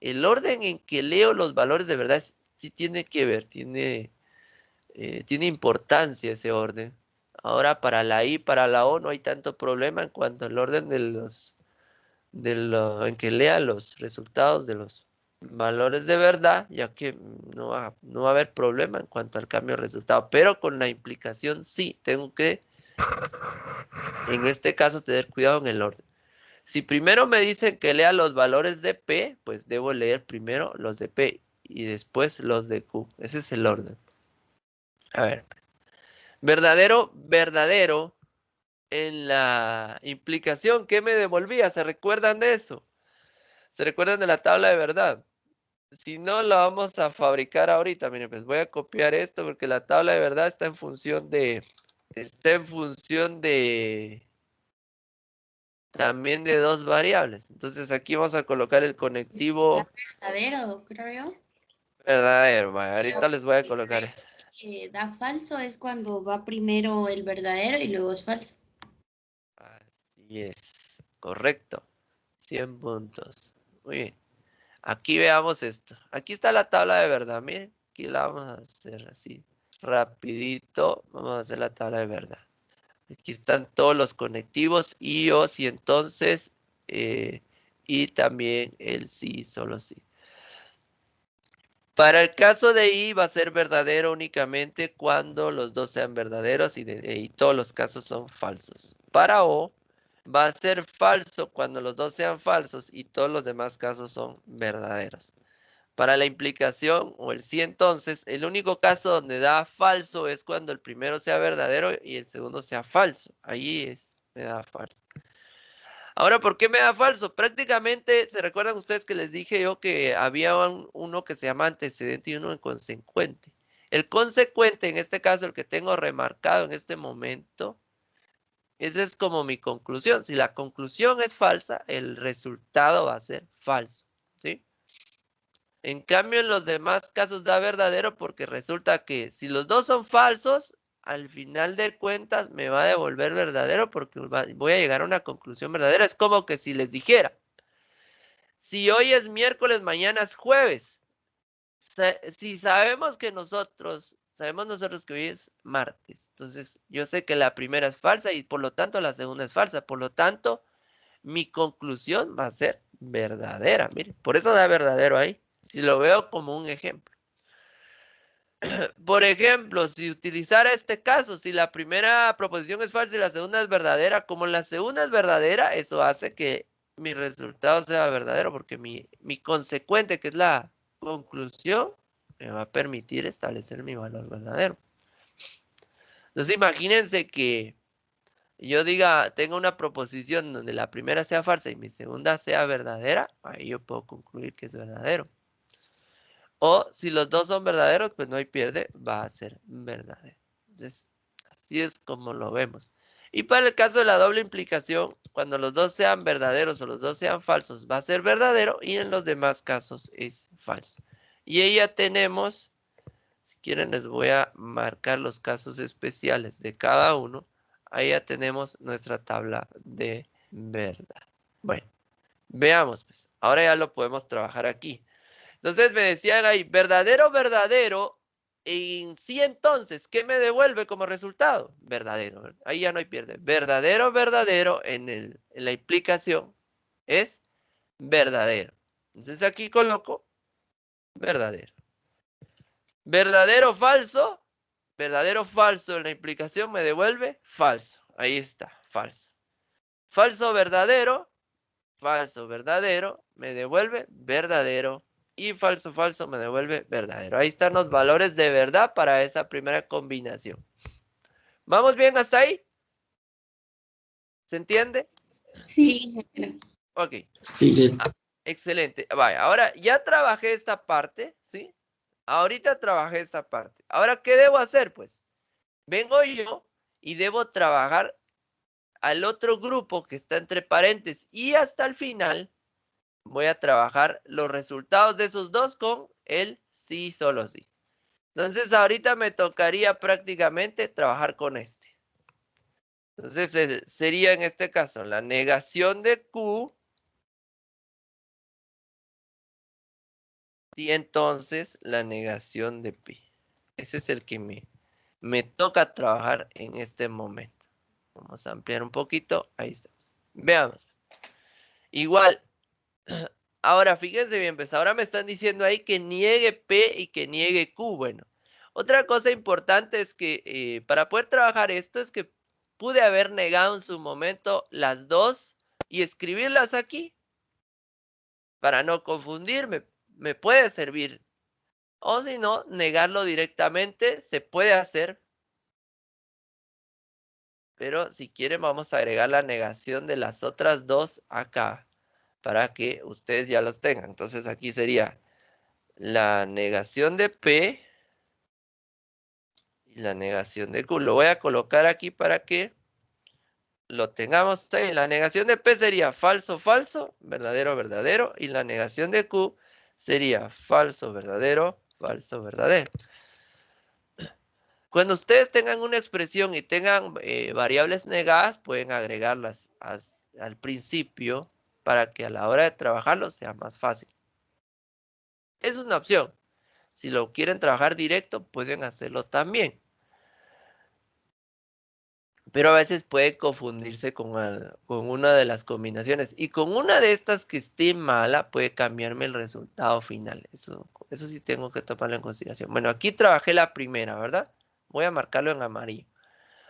en que leo los valores de verdad sí tiene que ver, tiene importancia ese orden. Ahora para la I, para la O no hay tanto problema en cuanto al orden en que lea los resultados de los valores de verdad, ya que no va a haber problema en cuanto al cambio de resultado, pero con la implicación sí, tengo que, en este caso, tener cuidado en el orden. Si primero me dicen que lea los valores de P, pues debo leer primero los de P y después los de Q. Ese es el orden. A ver, verdadero, verdadero, en la implicación, ¿qué me devolvía? ¿Se recuerdan de eso? ¿Se recuerdan de la tabla de verdad? Si no, la vamos a fabricar ahorita. Miren, pues voy a copiar esto porque la tabla de verdad está en función de también de dos variables. Entonces aquí vamos a colocar el conectivo Verdadero, creo yo. verdadero. Vale, ahorita les voy a colocar eso. Da falso es cuando va primero el verdadero y luego es falso. Así es, correcto. 100 puntos. Muy bien. Aquí veamos esto. Aquí está la tabla de verdad. Miren, aquí la vamos a hacer así. Rapidito. Vamos a hacer la tabla de verdad. Aquí están todos los conectivos, y o, si entonces, y también el sí, solo sí. Para el caso de I va a ser verdadero únicamente cuando los dos sean verdaderos y todos los casos son falsos. Para O va a ser falso cuando los dos sean falsos y todos los demás casos son verdaderos. Para la implicación o el sí, entonces, el único caso donde da falso es cuando el primero sea verdadero y el segundo sea falso. Ahí me da falso. Ahora, ¿por qué me da falso? Prácticamente, ¿se recuerdan ustedes que les dije yo que había uno que se llama antecedente y uno consecuente? El consecuente, en este caso, el que tengo remarcado en este momento, esa es como mi conclusión. Si la conclusión es falsa, el resultado va a ser falso, ¿sí? En cambio, en los demás casos da verdadero porque resulta que si los dos son falsos, al final de cuentas me va a devolver verdadero porque voy a llegar a una conclusión verdadera. Es como que si les dijera, si hoy es miércoles, mañana es jueves. Si sabemos nosotros que hoy es martes, entonces yo sé que la primera es falsa y por lo tanto la segunda es falsa. Por lo tanto, mi conclusión va a ser verdadera. Mire, por eso da verdadero ahí. Si lo veo como un ejemplo. Por ejemplo, si utilizara este caso, si la primera proposición es falsa y la segunda es verdadera, como la segunda es verdadera, eso hace que mi resultado sea verdadero, porque mi consecuente, que es la conclusión, me va a permitir establecer mi valor verdadero. Entonces imagínense que yo tengo una proposición donde la primera sea falsa y mi segunda sea verdadera, ahí yo puedo concluir que es verdadero. O si los dos son verdaderos, pues no hay pierde, va a ser verdadero. Entonces, así es como lo vemos. Y para el caso de la doble implicación, cuando los dos sean verdaderos o los dos sean falsos, va a ser verdadero y en los demás casos es falso. Y ahí ya tenemos, si quieren les voy a marcar los casos especiales de cada uno. Ahí ya tenemos nuestra tabla de verdad. Bueno, veamos pues. Ahora ya lo podemos trabajar aquí. Entonces me decían ahí, verdadero, verdadero. En sí, entonces, ¿qué me devuelve como resultado? Verdadero. Ahí ya no hay pierde. Verdadero, verdadero en la implicación es verdadero. Entonces aquí coloco verdadero. Verdadero, falso. Verdadero, falso en la implicación me devuelve falso. Ahí está, falso. Falso, verdadero. Falso, verdadero me devuelve verdadero. Y falso, falso me devuelve verdadero. Ahí están los valores de verdad para esa primera combinación. ¿Vamos bien hasta ahí? ¿Se entiende? Sí, ingeniero. Ok. Sigue. Excelente. Vaya, ahora ya trabajé esta parte, ¿sí? Ahorita trabajé esta parte. Ahora, ¿qué debo hacer? Pues vengo yo y debo trabajar al otro grupo que está entre paréntesis y hasta el final voy a trabajar los resultados de esos dos con el sí, solo sí. Entonces, ahorita me tocaría prácticamente trabajar con este. Entonces, sería en este caso la negación de Q y entonces la negación de P. Ese es el que me toca trabajar en este momento. Vamos a ampliar un poquito. Ahí estamos. Veamos. Igual. Ahora, fíjense bien, pues ahora me están diciendo ahí que niegue P y que niegue Q. Bueno, otra cosa importante es que para poder trabajar esto es que pude haber negado en su momento las dos y escribirlas aquí para no confundirme. Me puede servir. O si no, negarlo directamente se puede hacer. Pero si quieren vamos a agregar la negación de las otras dos acá para que ustedes ya los tengan. Entonces aquí sería la negación de P y la negación de Q. Lo voy a colocar aquí para que lo tengamos ahí. La negación de P sería falso, falso, verdadero, verdadero. Y la negación de Q sería falso, verdadero, falso, verdadero. Cuando ustedes tengan una expresión y tengan variables negadas, pueden agregarlas al principio para que a la hora de trabajarlo sea más fácil. Es una opción. Si lo quieren trabajar directo, pueden hacerlo también. Pero a veces puede confundirse con una de las combinaciones. Y con una de estas que esté mala, puede cambiarme el resultado final. Eso sí tengo que tomarlo en consideración. Bueno, aquí trabajé la primera, ¿verdad? Voy a marcarlo en amarillo.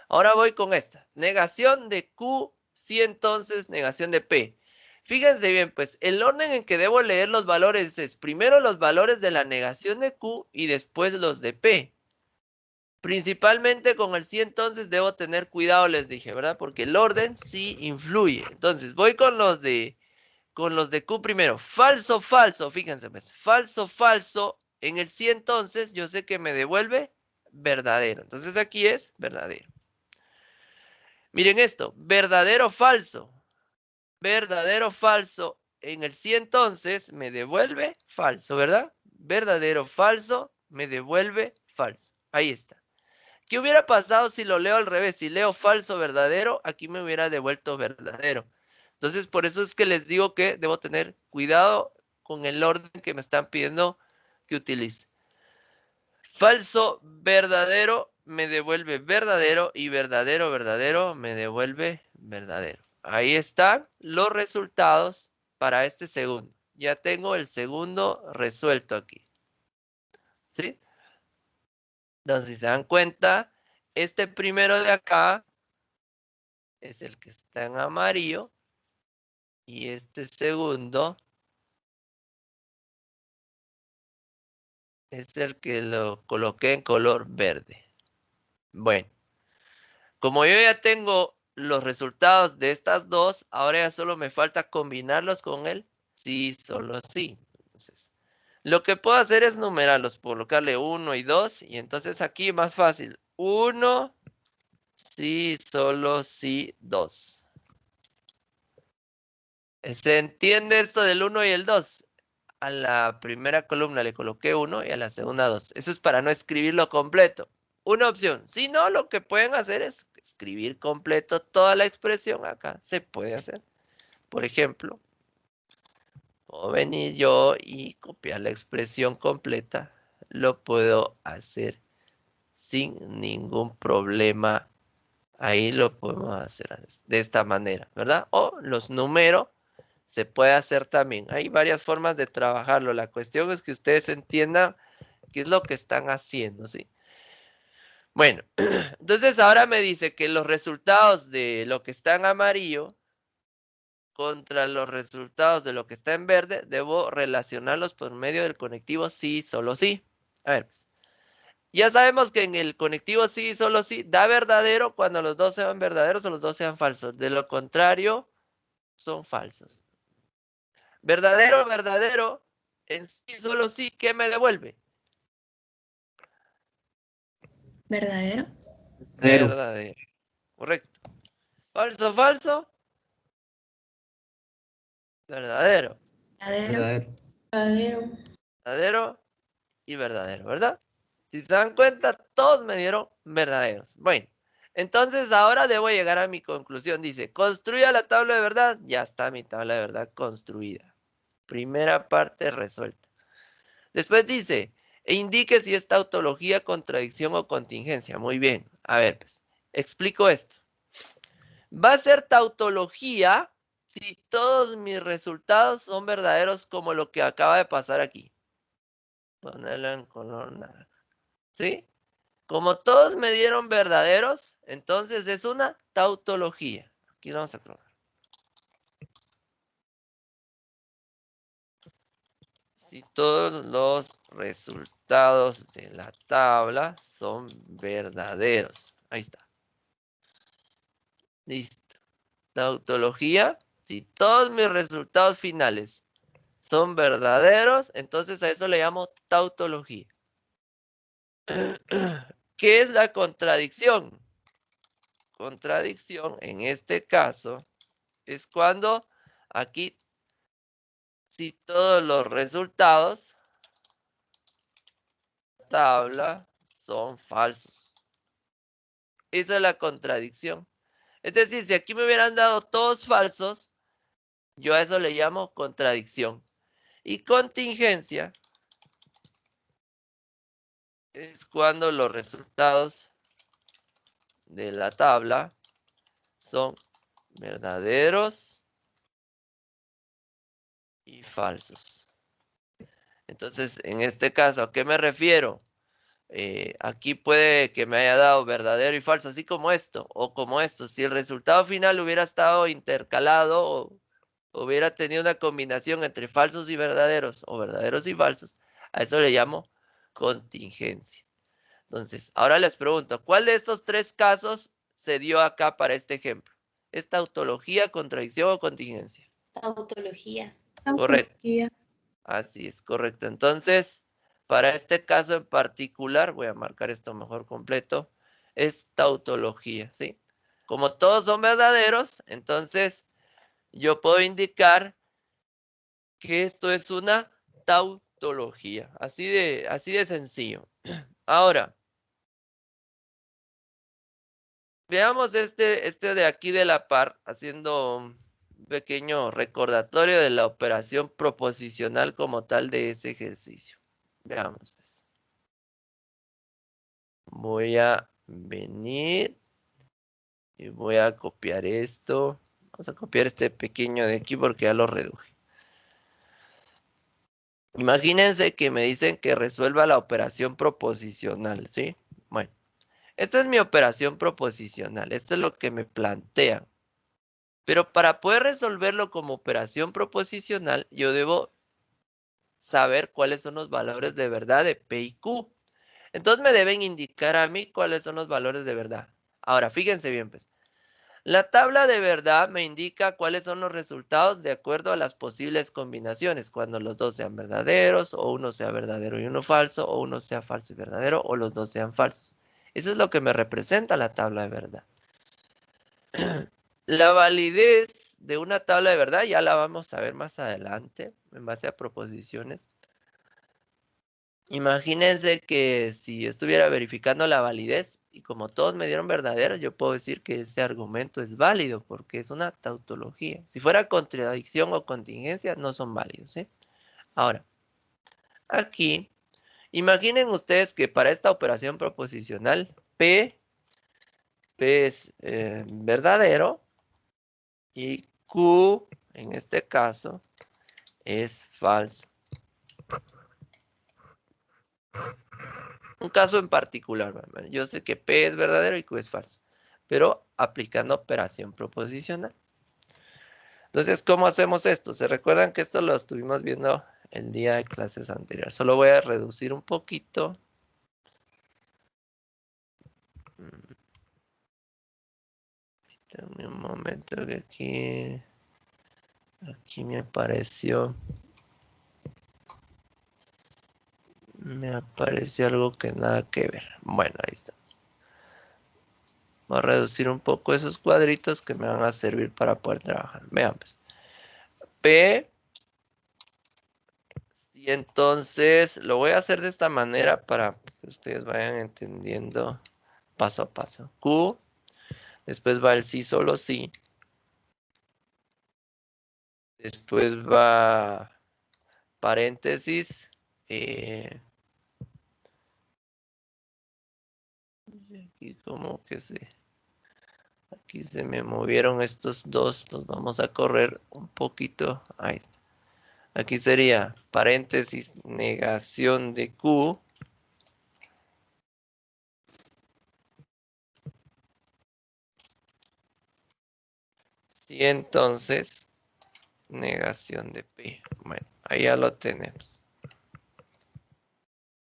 Ahora voy con esta. Negación de Q, sí, entonces negación de P. Fíjense bien, pues el orden en que debo leer los valores es primero los valores de la negación de Q y después los de P. Principalmente con el sí, entonces debo tener cuidado, les dije, ¿verdad? Porque el orden sí influye. Entonces voy con los de Q primero. Falso, falso, fíjense, pues. Falso, falso. En el sí, entonces yo sé que me devuelve verdadero. Entonces aquí es verdadero. Miren esto, verdadero, falso. Verdadero, falso. En el sí, entonces me devuelve falso, ¿verdad? Verdadero, falso, me devuelve falso. Ahí está. ¿Qué hubiera pasado si lo leo al revés? Si leo falso, verdadero, aquí me hubiera devuelto verdadero. Entonces, por eso es que les digo que debo tener cuidado con el orden que me están pidiendo que utilice. Falso, verdadero, me devuelve verdadero y verdadero, verdadero, me devuelve verdadero. Ahí están los resultados para este segundo. Ya tengo el segundo resuelto aquí. ¿Sí? Entonces, si se dan cuenta, este primero de acá es el que está en amarillo y este segundo es el que lo coloqué en color verde. Bueno, como yo ya tengo los resultados de estas dos, ahora ya solo me falta combinarlos con el sí, solo sí. Entonces, lo que puedo hacer es numerarlos, colocarle 1 y 2 y entonces aquí más fácil. 1, sí, solo sí, 2. ¿Se entiende esto del 1 y el 2? A la primera columna le coloqué 1 y a la segunda 2. Eso es para no escribirlo completo. Una opción. Si no, lo que pueden hacer es escribir completo toda la expresión acá. Se puede hacer. Por ejemplo, puedo venir yo y copiar la expresión completa. Lo puedo hacer sin ningún problema. Ahí lo podemos hacer de esta manera, ¿verdad? O los numero. Se puede hacer también. Hay varias formas de trabajarlo. La cuestión es que ustedes entiendan qué es lo que están haciendo, ¿sí? Bueno, entonces ahora me dice que los resultados de lo que está en amarillo contra los resultados de lo que está en verde, debo relacionarlos por medio del conectivo sí, solo sí. A ver, pues. Ya sabemos que en el conectivo sí, solo sí, da verdadero cuando los dos sean verdaderos o los dos sean falsos. De lo contrario, son falsos. Verdadero, verdadero, en sí, solo sí, ¿qué me devuelve? ¿Verdadero? Verdadero. Correcto. Falso, falso. Verdadero. ¿Verdadero? Verdadero. Verdadero y verdadero, ¿verdad? Si se dan cuenta, todos me dieron verdaderos. Bueno, entonces ahora debo llegar a mi conclusión. Dice, construya la tabla de verdad. Ya está mi tabla de verdad construida. Primera parte resuelta. Después dice, e indique si es tautología, contradicción o contingencia. Muy bien. A ver, pues, explico esto. Va a ser tautología si todos mis resultados son verdaderos como lo que acaba de pasar aquí. Ponerlo en color naranja. ¿Sí? Como todos me dieron verdaderos, entonces es una tautología. Aquí vamos a probar. Si todos los resultados de la tabla son verdaderos. Ahí está. Listo. Tautología. Si todos mis resultados finales son verdaderos, entonces a eso le llamo tautología. ¿Qué es la contradicción? Contradicción, en este caso, es cuando aquí, si todos los resultados de la tabla son falsos. Esa es la contradicción. Es decir, si aquí me hubieran dado todos falsos, yo a eso le llamo contradicción. Y contingencia es cuando los resultados de la tabla son verdaderos y falsos. Entonces, en este caso, ¿a qué me refiero? Aquí puede que me haya dado verdadero y falso, así como esto, o como esto. Si el resultado final hubiera estado intercalado o hubiera tenido una combinación entre falsos y verdaderos, o verdaderos y falsos, a eso le llamo contingencia. Entonces, ahora les pregunto, ¿cuál de estos tres casos se dio acá para este ejemplo? ¿Es tautología, contradicción o contingencia? Tautología. Correcto. Así es, correcto. Entonces, para este caso en particular, voy a marcar esto mejor completo, es tautología, ¿sí? Como todos son verdaderos, entonces yo puedo indicar que esto es una tautología. Así de sencillo. Ahora, veamos este de aquí de la par, haciendo un pequeño recordatorio de la operación proposicional como tal de ese ejercicio. Veamos, pues. Voy a venir y voy a copiar esto. Vamos a copiar este pequeño de aquí porque ya lo reduje. Imagínense que me dicen que resuelva la operación proposicional, ¿sí? Bueno, esta es mi operación proposicional. Esto es lo que me plantean. Pero para poder resolverlo como operación proposicional, yo debo saber cuáles son los valores de verdad de P y Q. Entonces me deben indicar a mí cuáles son los valores de verdad. Ahora, fíjense bien, pues. La tabla de verdad me indica cuáles son los resultados de acuerdo a las posibles combinaciones, cuando los dos sean verdaderos, o uno sea verdadero y uno falso, o uno sea falso y verdadero, o los dos sean falsos. Eso es lo que me representa la tabla de verdad. La validez de una tabla de verdad ya la vamos a ver más adelante, en base a proposiciones. Imagínense que si estuviera verificando la validez y como todos me dieron verdaderos, yo puedo decir que ese argumento es válido porque es una tautología. Si fuera contradicción o contingencia, no son válidos, ¿sí? Ahora, aquí, imaginen ustedes que para esta operación proposicional, P es verdadero y Q, en este caso, es falso. Un caso en particular, ¿verdad? Yo sé que P es verdadero y Q es falso, pero aplicando operación proposicional. Entonces, ¿cómo hacemos esto? ¿Se recuerdan que esto lo estuvimos viendo el día de clases anteriores? Solo voy a reducir un poquito. Dame un momento que aquí... Aquí me apareció algo que nada que ver. Bueno, ahí está. Voy a reducir un poco esos cuadritos que me van a servir para poder trabajar. Vean pues. P. Y entonces lo voy a hacer de esta manera para que ustedes vayan entendiendo paso a paso. Q. Después va el sí, solo sí. Después va paréntesis. Aquí como que aquí se me movieron estos dos. Los vamos a correr un poquito. Ahí está. Aquí sería paréntesis, negación de Q. Y entonces, negación de P. Bueno, ahí ya lo tenemos.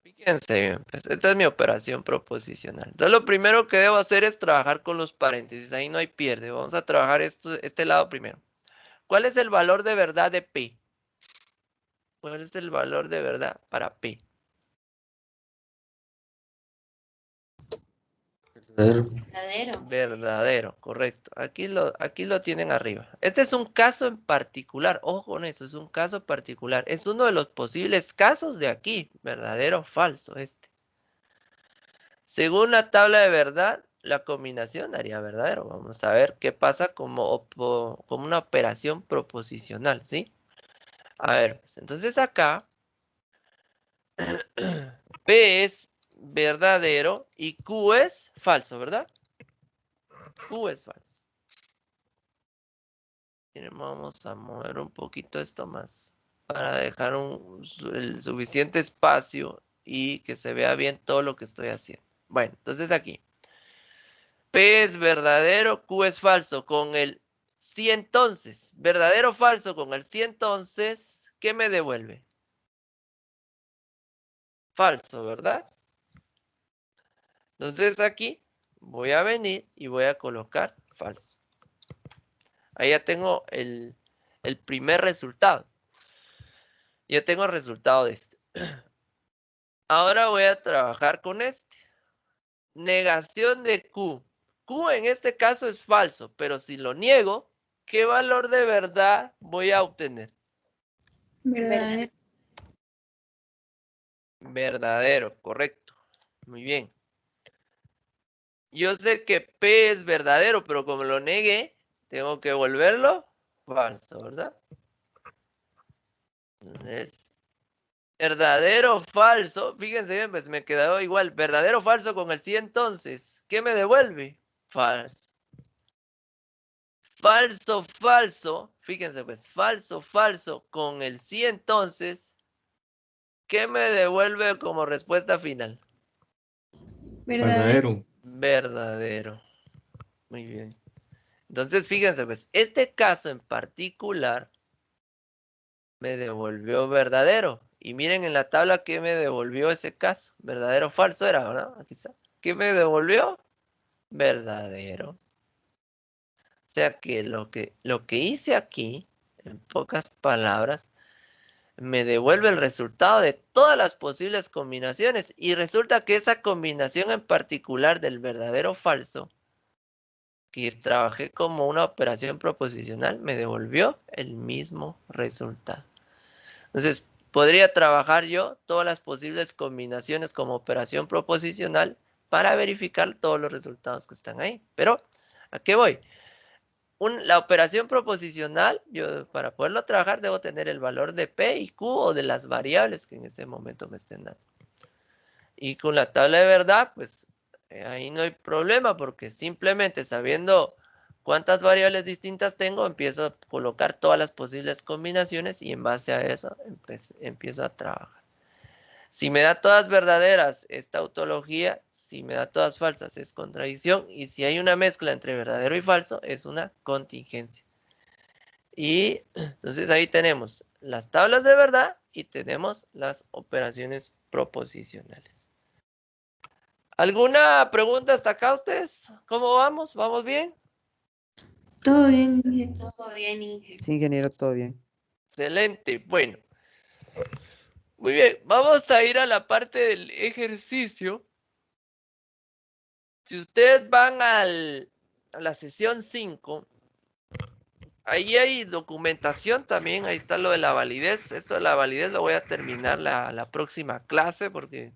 Fíjense bien, pues, esta es mi operación proposicional. Entonces, lo primero que debo hacer es trabajar con los paréntesis. Ahí no hay pierde. Vamos a trabajar este lado primero. ¿Cuál es el valor de verdad de P? ¿Cuál es el valor de verdad para P? Verdadero. Verdadero, correcto. Aquí lo tienen arriba. Este es un caso en particular. Ojo con eso, es un caso particular. Es uno de los posibles casos de aquí. Verdadero o falso este. Según la tabla de verdad, la combinación daría verdadero. Vamos a ver qué pasa como una operación proposicional, ¿sí? A ver, pues, entonces acá P es verdadero y Q es falso, ¿verdad? Q es falso. Vamos a mover un poquito esto más para dejar el suficiente espacio y que se vea bien todo lo que estoy haciendo. Bueno, entonces aquí. P es verdadero, Q es falso. Con el sí entonces, verdadero o falso con el sí entonces, ¿qué me devuelve? Falso, ¿verdad? Entonces aquí voy a venir y voy a colocar falso. Ahí ya tengo el primer resultado. Ya tengo el resultado de este. Ahora voy a trabajar con este. Negación de Q. Q en este caso es falso, pero si lo niego, ¿qué valor de verdad voy a obtener? Verdadero. Verdadero, correcto. Muy bien. Yo sé que P es verdadero, pero como lo negué, tengo que volverlo falso, ¿verdad? Entonces, verdadero o falso. Fíjense bien, pues me quedó igual. Verdadero o falso con el sí entonces. ¿Qué me devuelve? Falso. Falso, falso. Fíjense pues, falso, falso con el sí entonces. ¿Qué me devuelve como respuesta final? Verdadero. Verdadero. Muy bien. Entonces, fíjense pues, este caso en particular me devolvió verdadero. Y miren en la tabla que me devolvió ese caso. Verdadero o falso era, ¿verdad? Aquí está. ¿Qué me devolvió? Verdadero. O sea que lo que hice aquí, en pocas palabras, me devuelve el resultado de todas las posibles combinaciones. Y resulta que esa combinación en particular del verdadero o falso, que trabajé como una operación proposicional, me devolvió el mismo resultado. Entonces, podría trabajar yo todas las posibles combinaciones como operación proposicional para verificar todos los resultados que están ahí. Pero, ¿a qué voy? La operación proposicional, yo para poderlo trabajar debo tener el valor de P y Q o de las variables que en ese momento me estén dando. Y con la tabla de verdad, pues ahí no hay problema porque simplemente sabiendo cuántas variables distintas tengo, empiezo a colocar todas las posibles combinaciones y en base a eso empiezo a trabajar. Si me da todas verdaderas es tautología, si me da todas falsas es contradicción y si hay una mezcla entre verdadero y falso es una contingencia. Y entonces ahí tenemos las tablas de verdad y tenemos las operaciones proposicionales. ¿Alguna pregunta hasta acá ustedes? ¿Cómo vamos? ¿Vamos bien? Todo bien, ingeniero. Todo bien, Inge. Sí, ingeniero, todo bien. Excelente. Bueno, muy bien. Vamos a ir a la parte del ejercicio. Si ustedes van a la sesión 5, ahí hay documentación también. Ahí está lo de la validez. Esto de la validez lo voy a terminar la próxima clase porque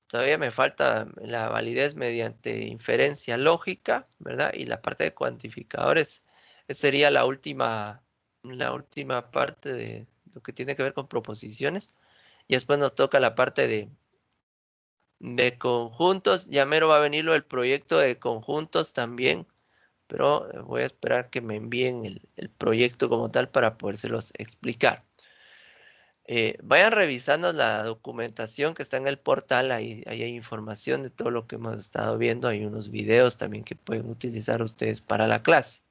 todavía me falta la validez mediante inferencia lógica, ¿verdad? Y la parte de cuantificadores, esa sería la última parte de lo que tiene que ver con proposiciones. Y después nos toca la parte de conjuntos. Ya mero va a venir lo del proyecto de conjuntos también, pero voy a esperar que me envíen el proyecto como tal para podérselos explicar. Vayan revisando la documentación que está en el portal, ahí hay información de todo lo que hemos estado viendo, hay unos videos también que pueden utilizar ustedes para la clase.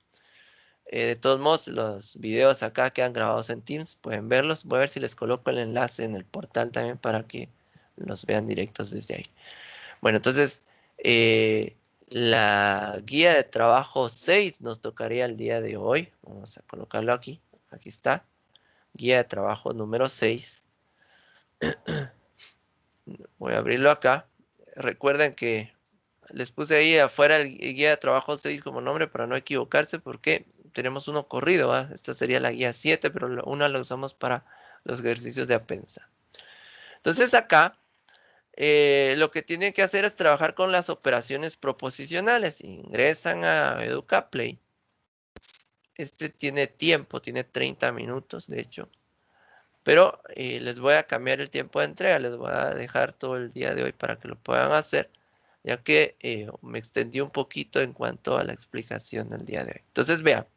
De todos modos, los videos acá quedan grabados en Teams, pueden verlos. Voy a ver si les coloco el enlace en el portal también para que los vean directos desde ahí. Bueno, entonces, la guía de trabajo 6 nos tocaría el día de hoy. Vamos a colocarlo aquí, aquí está. Guía de trabajo número 6. Voy a abrirlo acá. Recuerden que les puse ahí afuera el guía de trabajo 6 como nombre para no equivocarse porque tenemos uno corrido, ¿va? Esta sería la guía 7, pero una la usamos para los ejercicios de apensa. Entonces acá lo que tienen que hacer es trabajar con las operaciones proposicionales. Ingresan a EducaPlay. Este tiene tiempo, tiene 30 minutos de hecho. Pero les voy a cambiar el tiempo de entrega, les voy a dejar todo el día de hoy para que lo puedan hacer, ya que me extendí un poquito en cuanto a la explicación del día de hoy. Entonces vean,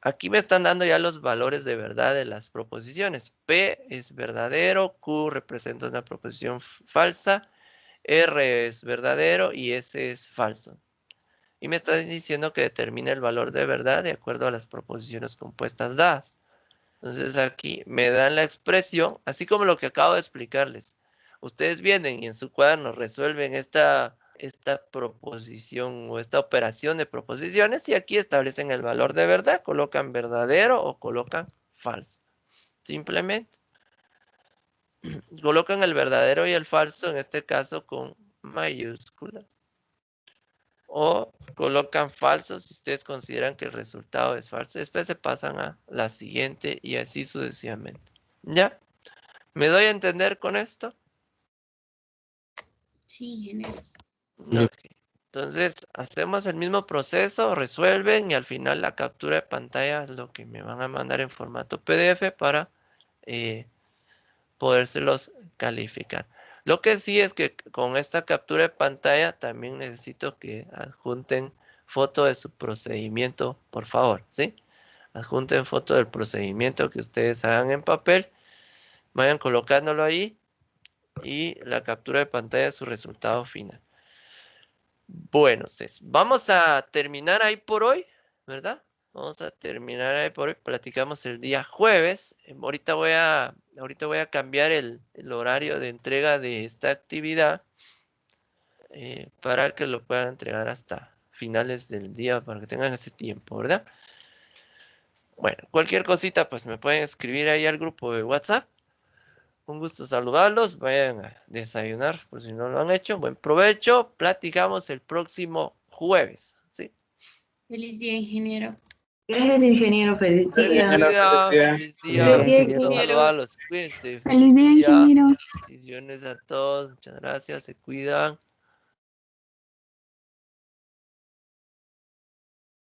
aquí me están dando ya los valores de verdad de las proposiciones. P es verdadero, Q representa una proposición falsa, R es verdadero y S es falso. Y me están diciendo que determine el valor de verdad de acuerdo a las proposiciones compuestas dadas. Entonces aquí me dan la expresión, así como lo que acabo de explicarles. Ustedes vienen y en su cuaderno resuelven esta proposición o esta operación de proposiciones y aquí establecen el valor de verdad, colocan verdadero o colocan falso. Simplemente colocan el verdadero y el falso, en este caso con mayúsculas. O colocan falso si ustedes consideran que el resultado es falso. Después se pasan a la siguiente y así sucesivamente. ¿Ya? ¿Me doy a entender con esto? Sí, ingeniero. Ok. Entonces, hacemos el mismo proceso, resuelven y al final la captura de pantalla es lo que me van a mandar en formato PDF para podérselos calificar. Lo que sí es que con esta captura de pantalla también necesito que adjunten foto de su procedimiento, por favor, ¿sí? Adjunten foto del procedimiento que ustedes hagan en papel, vayan colocándolo ahí y la captura de pantalla de su resultado final. Bueno, vamos a terminar ahí por hoy, ¿verdad? Vamos a terminar ahí por hoy. Platicamos el día jueves. Ahorita voy a cambiar el horario de entrega de esta actividad para que lo puedan entregar hasta finales del día, para que tengan ese tiempo, ¿verdad? Bueno, cualquier cosita, pues me pueden escribir ahí al grupo de WhatsApp. Un gusto saludarlos. Vayan a desayunar por si no lo han hecho. Buen provecho. Platicamos el próximo jueves. ¿Sí? Feliz día, ingeniero. Gracias, ingeniero. Feliz Feliz día. día. Feliz día. Feliz Un día, gusto ingeniero. saludarlos. Cuídense. Feliz día, ingeniero. Bendiciones a todos. Muchas gracias. Se cuidan.